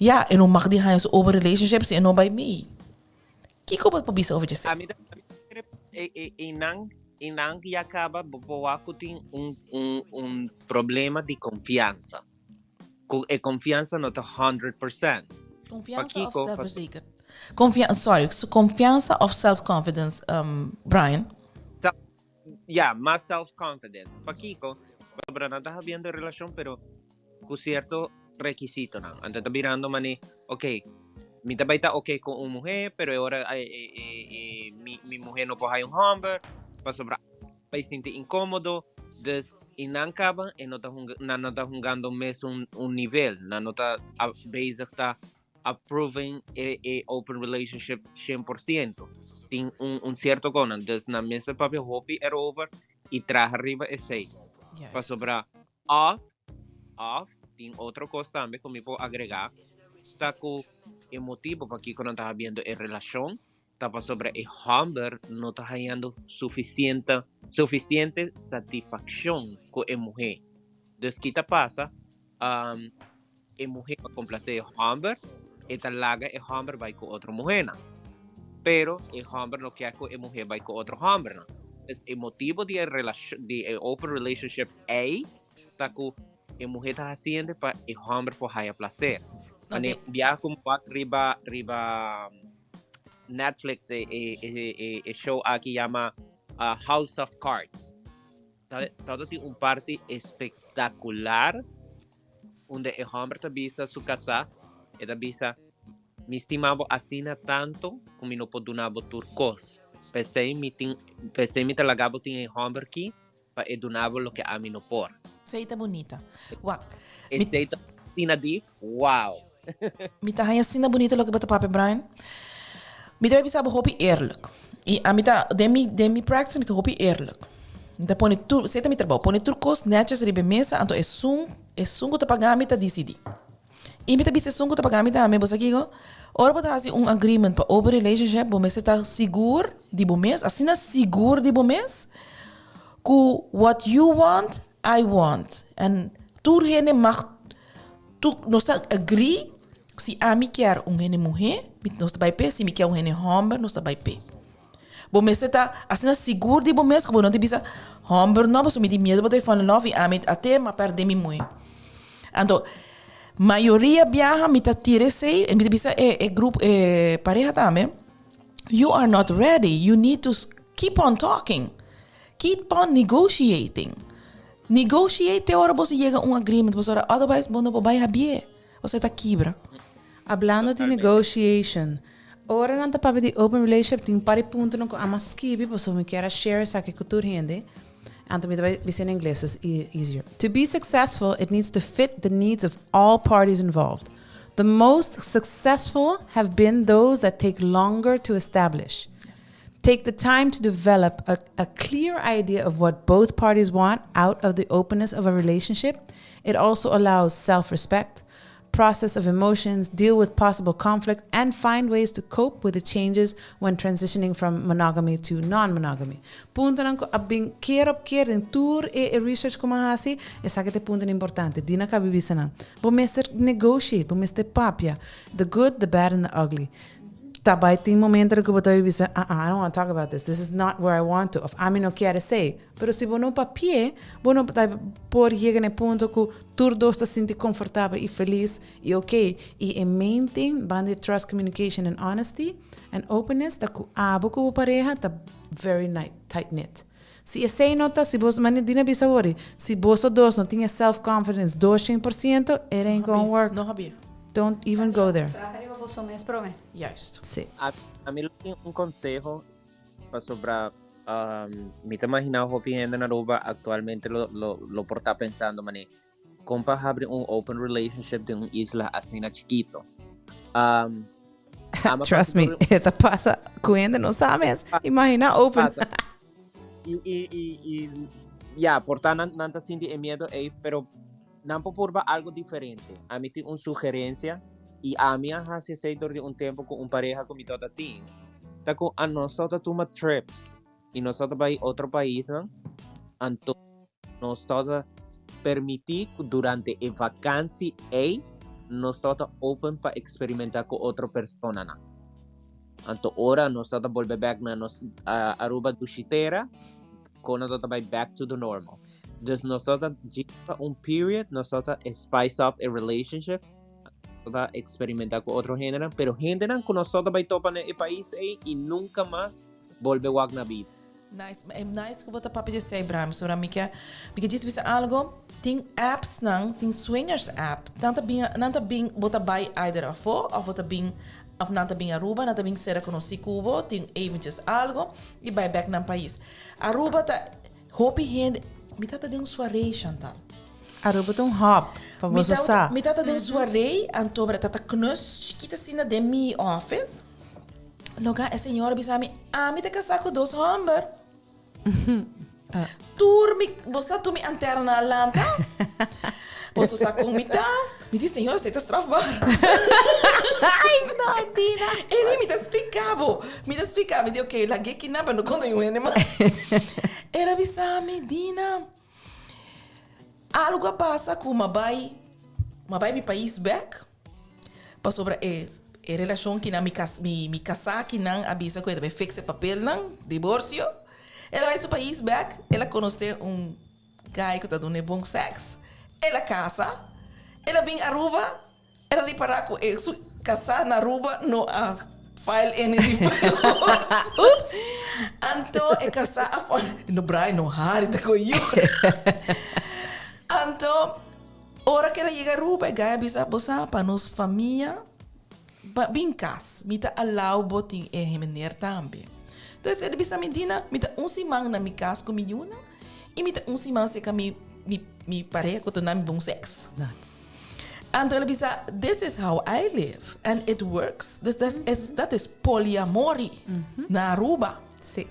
Ja, eu não mag die gaan over relationships en não by me. Que como para bisa over dizer? A mim inang que acaba boaco tem problema de confiança. E confiança não tá 100%. Confiança of self-verzekerd. Confiança of self-confidence, Brian. Ja, mais self-confidence. Paquico, para não tá havendo relação, pero com certo requisito não. Então tá virando mani, ok, mi também tá ok com uma mulher, pero agora mi mulher não pode um homem, para sobrar, vai sentir incômodo, dus e não acaba e não tá jugando mesmo nível, não tá basic tá approving open relationship 100%. Tem certo conan, dus na mesma papel hobby é over e traz arriba é 6. Para sobrar off, tem outra coisa também que me pode agregar. Está com o motivo para que quando está havendo a relação, está para sobre o homem não está ganhando suficiente satisfação com a mulher. Então, o que passa? A mulher para complacer o homem, e talaga o homem vai com outra mulher. Pero o homem não quer que a mulher vai com outro homem. O motivo de open relationship está com a mulher está fazendo para o homem poder placer. Okay. Via como riba Netflix show aqui chama House of Cards. Todo tem parte espetacular onde o homem está vista sua casa e está vista me estimava assina tanto como não pode donar turcos. Pensei me talagava tem o homem aqui para donar o que a mim não por. Seita bonita. Wow. Seita sina di wow. Me tá aí sina bonita lo que bota papi Brian. Me deve pensar hobby eerlijk. E a mita demi practice mita hopi eerlijk. Mita pone tu, seta mita trabalho, pone turcos netjes ribe mesa, anto é sungo ta pagar mita decidi. E mita bise sungo ta pagar mita ame bosa kigo. Ora bota assim agreement para open relationship, bom mês está seguro de bom mês, assim na seguro de bom mês. Que what you want, I want. And tu rene mag tu nós agree se a mim quer rene mulher, nós está by pé, se me quer rene homem, nós está by pé. Bom mês está assim na seguro de bom mês, como não te bisa homem não, mas me de medo botar fone love e a mim até ma perder mi mulher. Então maioria viaja mita tire sei e mita bisa grupo pareja também. You are not ready. You need to keep on talking. Keep on negotiating. Negotiate hora você chega agreement, você otherwise não vai abrir. Você tá quebra. Hablando de negotiation, ora não tá para de open relationship, tem pari ponto no amas skibi, você me quer share essa que cultura rende. And to be in English is easier. To be successful, it needs to fit the needs of all parties involved. The most successful have been those that take longer to establish. Yes. Take the time to develop a clear idea of what both parties want out of the openness of a relationship. It also allows self-respect, process of emotions, deal with possible conflict, and find ways to cope with the changes when transitioning from monogamy to non-monogamy. Punto nan ko abing keer op keer in tour research ko mahasi esakete punto importante dina ka bibisa na. Bo mister negotiate, bo mister papia, the good, the bad, and the ugly. Tabay ting momento ko botaw bibisa, I don't want to talk about this. This is not where I want to. Of ami no quiere say. Pero si bono papie, bono por llegar ne punto que tur dos te siente confortável e feliz e okay. E main thing, band trust, communication, and honesty and openness, ta ku abo ko pareja ta very tight knit. Si esse nota, si vos mani dina bisawori, si vos dos não tinha self confidence 200%, it ain't gonna work. No habia. Don't even go there. Juist. Sí. A mí un consejo para sobre me te imaginas o viendo na Aruba actualmente lo por estar pensando mané compa abre un open relationship de una isla así na chiquito. Trust me, esta pasa cuando no sabes. Imagina open. Y ya, por tan nanta sinti miedo pero nampo purba algo diferente. A mí tengo una sugerencia y a mí hace de un tiempo con un pareja con mi tota team. Taco a nosotros toma trips y nosotros va a otro país, ¿no? Entonces nosotros permitir durante el vacancia nosotros open para experimentar con otra persona, ¿no? Entonces ahora nosotros volvemos back a Aruba dushitera con nosotros va back to the normal. Entonces nosotros lleva un period, nosotros spice up a relationship, nosotros experimentar con otro género, pero género con nosotros va a topar en el país y nunca más volve a na vida. Nice, nice que botar papo de sei, Bram, sobre mim que diz bisa algo, tem apps não, tem swingers app, nanta bem botar by either a fo, of botar bem of nanta bem Aruba, nanta bem ser conhecido Cuba, tem events algo e vai back na país. Aruba tá hopi hand, me tá dando soirée Chantal. Aruba tem hop para você usar. Me tá dando soirée, antobra tá knus, chiquita assim na demi office. Logo a senhora bisa me tá casar com dois homens. Você tu me antera na lanta? Você sa com me diz senhora, você tá trabalhando. Ai, não, Dina. Ele me explicava, diz ok, lá que nada não conta eu ainda mais. Ela bisa me Dina. Algo passa com uma bai mi país back. Para sobre a relação que na me casar que não avisa que vai fixar papel não divórcio. Ela vai seu país back, ela conhece guy que está dando bom sexo. Ela casa, ela vem a Aruba, ela lhe para com isso, casar na Aruba no file any divórcio. Então é casar a fone no Brian no Harry tá com eu. Então hora que ela chega a Aruba, guy avisa bosa para nossa família. Bem cas, me tá allow botin remener também. Então, ele bisa medina, me tá siman na mi casa com miúna, e me tá siman se que mi pareja com nome bom sexo. Então, ele bisa, this is how I live, and it works. That is polyamory na Aruba. Sim.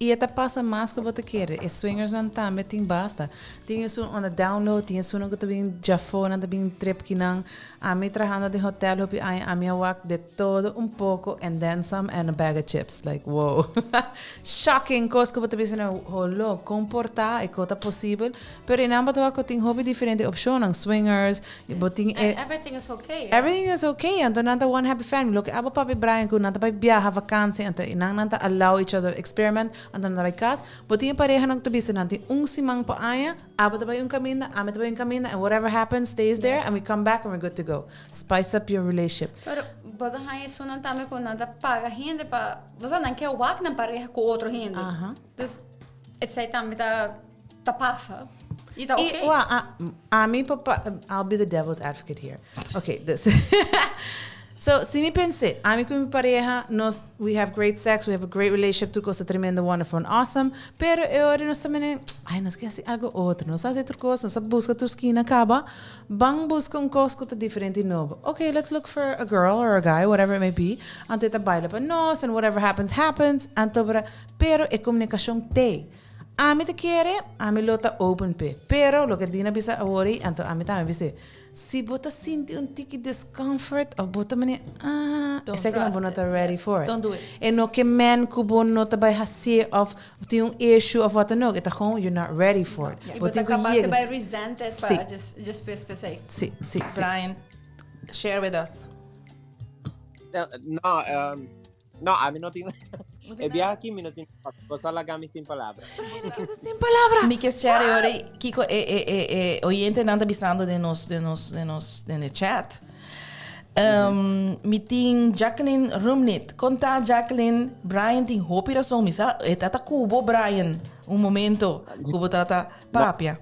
E até passa mais que você quer. E swingers não também tem basta. Tem isso on the download, tem isso que também já foi, também trip que não. A mim trabalhando de hotel, a mim work de todo um pouco and then some and a bag of chips. Like, wow. Shocking coisa que você pensa, holo, comportar e coisa possível. Pero em ambas que tem hobby diferente opções, swingers, boting Everything is okay. everything is okay. Então nanta one happy family. Look, abo papi Brian ko nanta pai biyaha vakansie, então inang nanta allow each other experiment. Então nanta pai kas. Botinha pareha nang tubisa nanti simang pa aya, abo tabay yung kamina, ame tabay yung kamina, and whatever happens stays there, and we come back and we're good to go. Spice up your relationship. Pero bodo hai isso não também com nada paga rende para você não quer walk na pareja com outro rende. Então it's aí também tá passa. E tá okay. I mean, papa, I'll be the devil's advocate here. Okay, this. So, si mi pense, a mí con mi pareja, we have great sex, we have a great relationship, tudo coisa tremenda, wonderful and awesome, pero ahora nós também, nós queremos fazer algo outro, nós fazemos outra coisa, nós busca tua esquina, acaba, vamos buscar coisa que diferente e novo. Okay, let's look for a girl or a guy, whatever it may be, anto ita baila para nós, and whatever happens, anto pero é comunicação te. A mí te quiere, a mí lo está open pe, pero lo que dina bisa awori, anto a mí también bisa, si bota sinti un tiki discomfort of bota mani essa que não tá ready for it. Don't do it. E no que man kubo no tá by hasi of tem issue of what no, it's gewoon you're not ready for it. E você acaba se by resented para just pensei. Sim. Brian, share with us. No, a mí no tiene. El viaje aquí no tiene cosas las gami sin palabras. Sem palavra. Mi que share ora Kiko oyente nanda bisando de nos no chat. Mi ting Jacqueline Rumnit. Conta Jacqueline, Brian ting hopi da som misa tata kubo Brian. Un momento, kubo tata papia.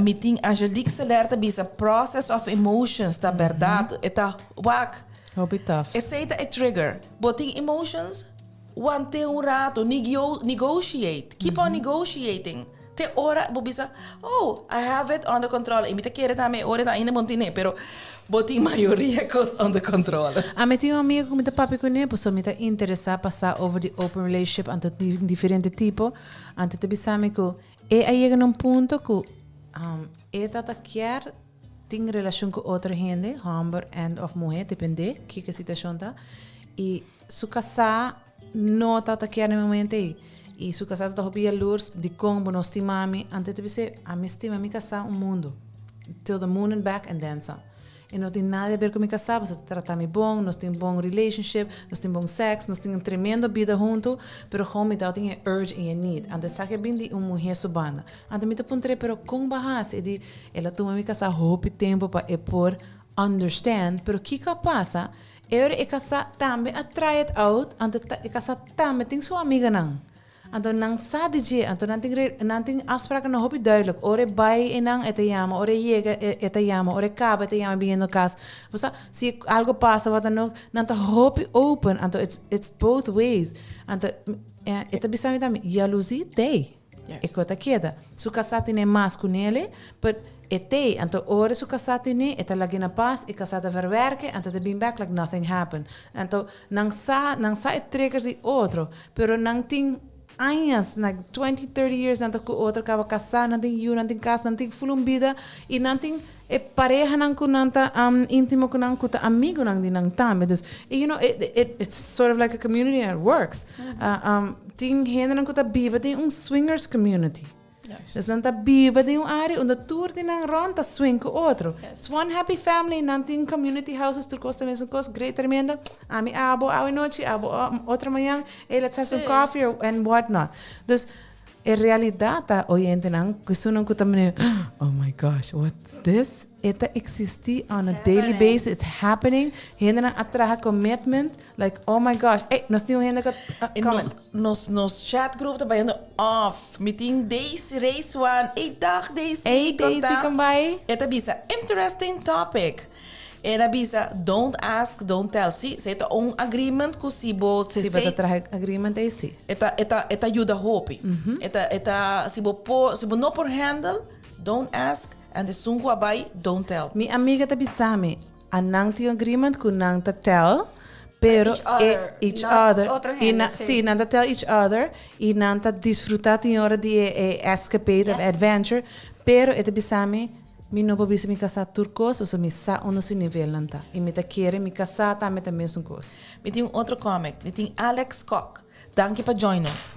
Mi ting Angelique Celerta bisa process of emotions, ta verdade, eta wak. Hope it tough. Aceita é trigger. Boting emotions, wante um rato, negotiate. Keep on negotiating. Te ora, bobisa, I have it under control. E mi te quere também, ora tá ainda montine, pero boting maioria cos under control. A mim tem amigo que me tá papi com ele, so me tá interessar passar over the open relationship ante diferente tipo, ante te bisame que aí chega num ponto que tata quer tem relação com outra gente, homem and of mulher, depende que a situação tá. E se casar não tá quer no momento aí. E se casar tá hobby lures de como nós estimamos, antes de dizer, a minha estima me casar mundo, till the moon and back and then some. E não tem nada a ver com me casar, você trata-me bom, nós temos bom relationship, nós temos bom sexo, nós temos tremenda vida junto, pero como então tem urge e need. Antes sabe bem de uma mulher subana. Antes me te pontre, pero com bahas, e de ela toma me casar hope tempo para por understand, pero que passa? Eu e casar também a try it out, antes e casar também tem sua amiga não. Então não sabe de, então não tem afspraken nog op duidelijk. Ore bij en dan ete yama, ore yega ete yama, ore kaba ete yama bien no cas. Você se algo passa wat dan ook, não tá hope open. Então it's both ways. Então ete bisa também jaloezie te. E kota queda. Su casate ne mas com ele, but ete, então ore su casate ne, ete lagi na paz, e casate verwerken, então te bring back like nothing happened. Então não sa triggers die outro, pero não tem anos, like 20, 30 years, nanti ku outro acaba casar, nanti casa, nanti fulum vida, e nanti pareja nang ku nanta íntimo ku nang ku ta amigo nang di nang tame. Dus, you know, it's sort of like a community and it works. Ting hende nang ku ta biba, ting swingers community. Dus dan ta biba di área onde tour di nang rond ta swing ku outro. It's one happy family, nanti community houses tur costa mesmo costa great tremenda. Ami abo noite, abo outra manhã, let's have some coffee and whatnot. Dus in realidade ta oyente nang kusu nang ku ta mene, oh my gosh, what's this? It exists on a daily basis. It's happening. Hende nang atraha commitment. Like, oh my gosh. Hey, nós tínhamos hende comment. Nos chat group tá baiando off. Meeting days race one. Dag days. Daisy kan bij. Eta bisa interesting topic. Era bisa don't ask, don't tell. Si tá um agreement com si bo se vai atraha agreement é si. Eta ajuda hope. Eta si bo no por handle, don't ask. And the sungu abai, don't tell. Mi amiga ta bisame, anang ti agreement ku nang ta tell, pero each each other, other, not otro e gente, sí. sim, nanta tell each other, e nanta disfrutar em hora de escapade of Yes. adventure, pero ete bisami, mi não pode me casar turcos, ou me sa onda su nível nanta, e me ta querer me casar também também mesmo coisa. We tem outro comic. We tem Alex Koch. Dank je voor join us.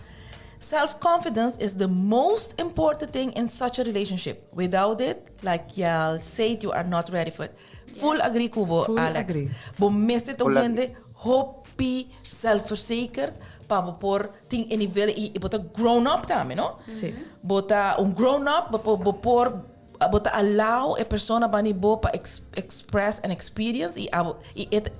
Self-confidence is the most important thing in such a relationship. Without it, like y'all said, you are not ready for it. Full agree kubo, Full Alex. agree. Bo miste to Full gente, hopi, zelfverzekerd, pa bo por ting in nível e bota grown up também, no? Sim. Bota grown up, bo por bota allow a persona bani bo pa express an experience e a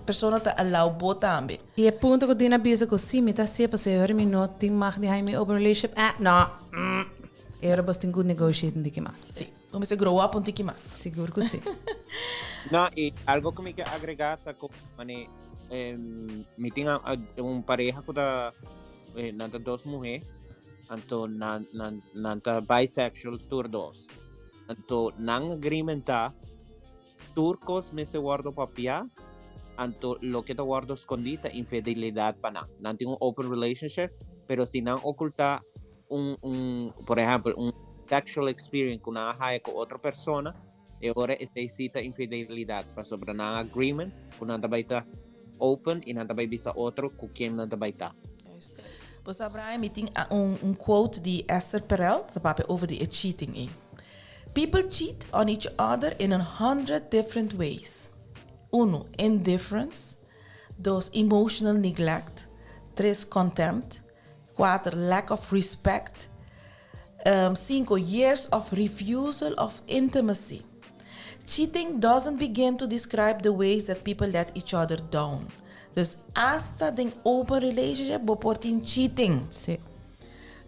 persona ta allow bo também. E é ponto que eu tenho na bisa que sim, me tá sempre se eu me não tem mais de aí me open relationship. Não. Era bastante good negotiating de que mais. Sim, vamos se grow up um tiki mas. Seguro que sim. No, y algo que me quiero agregar es que me tengo un pareja que nanta dos mujeres, anto nanta bisexual tur dos. Anto nang agreement ta turcos me se guardo papia, anto lo que te guardo escondita infidelidad para nanti un open relationship, pero si nang oculta por ejemplo, un sexual experience con una haya con otra persona, e ora cita infidelidad para sobre un agreement con nanta baita open y nanta bisa otro con quien nanta baita. Pues Abraham, ik denk een quote die Esther Perel, de papa over die cheating. People cheat on each other in 100 different ways. 1. Indifference. 2. Emotional neglect. 3. Contempt. 4. Lack of respect. 5. Years of refusal of intimacy. Cheating doesn't begin to describe the ways that people let each other down. Dus hasta den open relationship beportin cheating. Sim.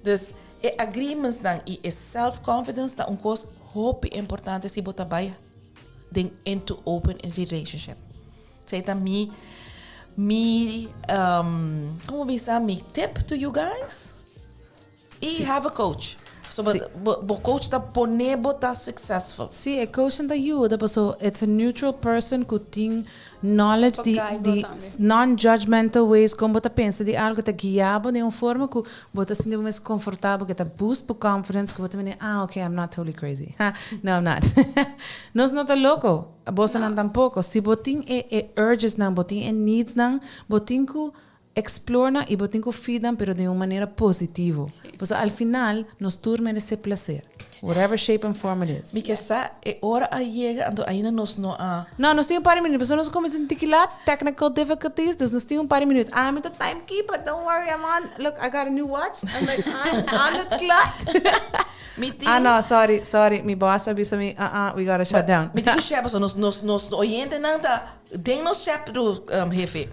Dus agreements dan is self-confidence dat onkos hoop importante si bota bij den into open relationship. Say that como we say, me tip to you guys. Have a coach. So but coach that pone bota successful. Sim, é coach da ajuda, pessoal. It's a neutral person que tem knowledge de non-judgmental ways como você pensa de algo que te guiaba de uma forma que você se sente mais confortável, que te boost por confidence, que você me okay, I'm not totally crazy. No, I'm not. Nós não tá louco. Você não tampouco. Se você tem urges não, você tem needs não, você tem que explora e botem com feedam, pero de uma maneira positiva. Pois al final, nós todos merecemos prazer. Whatever shape and form it is. Porque essa é hora a chega, então ainda nós não a... Não, nós temos um par de minutos. Nós começamos a ter lá technical difficulties, então nós temos um par de minutos. I'm the timekeeper, don't worry, I'm on. Look, I got a new watch. I'm like, on the clock. No, sorry. Mi boss avisa me, we gotta shut down. Met die chef, nos oyente não tá, tem nos chef do jefe.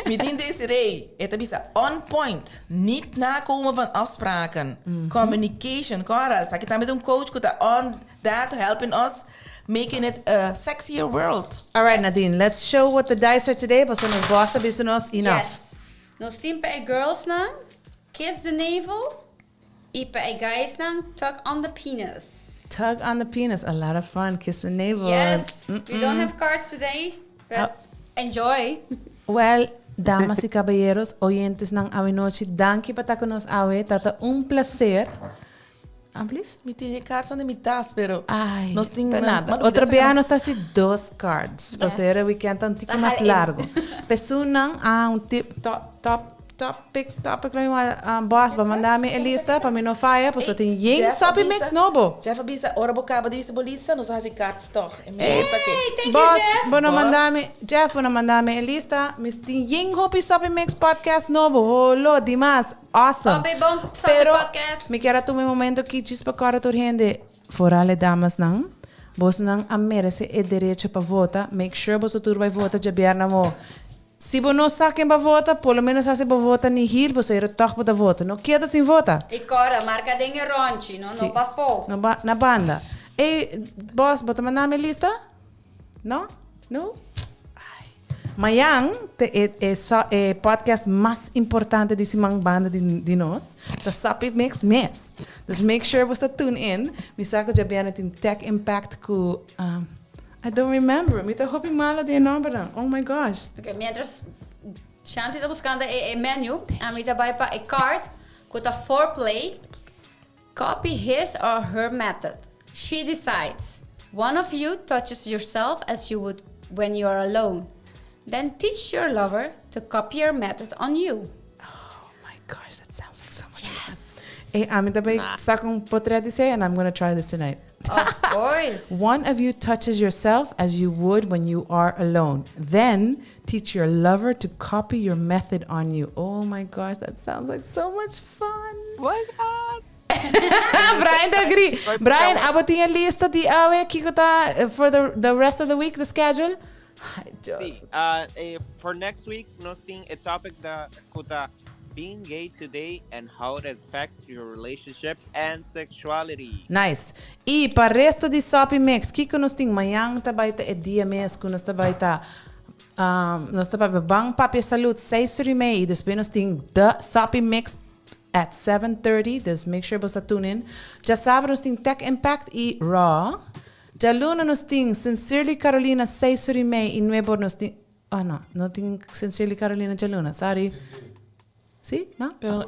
Met die deze rei, het is on point, niet nakomen van afspraken, communication, cara, zeg ik dan met een coach, dat on that helping us, making it a sexier world. All right, Nadine, let's show what the dice are today, but nos boss avisa nos enough. Yes. Nos team bij girls na, kiss the navel. Ipa e guys nang tug on the penis. Tug on the penis, a lot of fun. Kiss the navel. Yes, we don't have cards today, but enjoy. Well, damas y caballeros, oyentes ng Awe Noche, danke pa ta con nos Awe, tata un placer. Amplief? Met die kaart aan de mitas, pero Ay, nos tem nada. Outro dia nós está assim 2 cards. Ou seja, we can um tico mais largo. Pessoa não, um topic lang yung boss ba mandami a lista pa mino fire po so tin ying sopi mix nobo. Jeff abisa ora bocaba di lista nos hace cards toch. Boss, bono mandami Jeff bono mandami a lista mis tin ying hopi sopi mix podcast nobo. Holo dimas. Awesome. Pero podcast. Me quero tomar momento que chispa cara tor gente forale damas não. Vos não a merece o direito para votar. Make sure vos tur vai votar de bierna mo. Se você não sabe quem vai votar, pelo menos você vai votar em Hill, você irá toch para votar. Não queda sem votar. E agora, marca de ronchi, não passou. Na banda. E, boss, bota mandar minha lista? Não? Não? Amanhã é o podcast mais importante desse banda de nós. Da Sapi Mix Mess. Então, make sure você tune in. Me saco de bem tem Tech Impact com... I don't remember. Me tá hoping malo de nome. Oh my gosh. Okay, mientras Shanti está buscando a menu. A mí está para a card with a foreplay. Copy his or her method. She decides. One of you touches yourself as you would when you are alone. Then teach your lover to copy your method on you. Oh my gosh, that sounds like so much fun. Hey, I'm sakong potredi say, and I'm gonna try this tonight. Of course. One of you touches yourself as you would when you are alone. Then teach your lover to copy your method on you. Oh my gosh, that sounds like so much fun. Why not? Brian agree. Brian, abotinha lista di awe kikuta for the rest of the week, the schedule. For next week, nos ting a topic da kuta being gay today and how it affects your relationship and sexuality. Nice. E para resto di Sopi Mix, kiko nos ting mayang tabaita e dia mes kunos tabaita nos tabaita bang papia salute 6:30 e depois nos ting the Sopi Mix at 7:30. Just make sure você tune in. Já sabe nos ting Tech Impact e Raw. Já luna nos ting Sincerely Carolina 6:30 e nuevo nos ting no ting Sincerely Carolina já luna. Sorry. Sí, ¿no? Pero,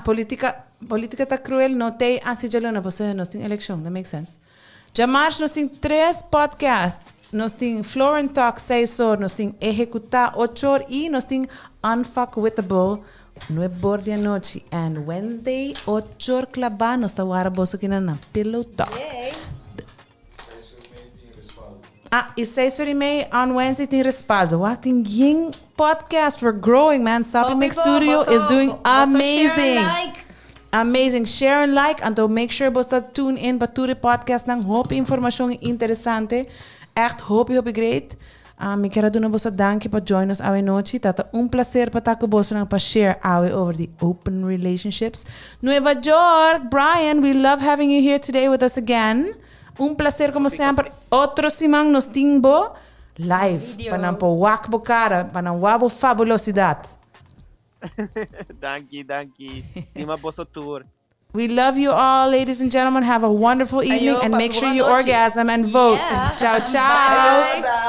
política tá cruel, não tem assim de luna, você nós tem eleição, that makes sense. Já março nós tem 3 podcasts, nós tem Floor and Talk 6 horas, nós tem Executar 8 horas e nós tem Unfuckwittable 9 horas da noite. And Wednesday 8 horas clabar, nós tá wara boso aqui na Pillow Talk. E 6:30 on Wednesday tem respaldo. What tem ging podcast? We're growing, man. Sopi Mix Studio is doing amazing. Amazing. Share and like. Então make sure você tune in para tudo podcast ng hope informação interessante. Echt hope great. Me quero dar você danke para join us awe noite. Tata prazer para estar com você para share awe over the open relationships. Nueva York, Brian, we love having you here today with us again. Prazer como sempre. Outro siman nos timbo live. Para po wakbo cara, para wabo fabulosidade. Danke. Tima boso tour. We love you all, ladies and gentlemen. Have a wonderful evening and make sure you orgasm and vote. Yeah. Ciao, ciao. Bye.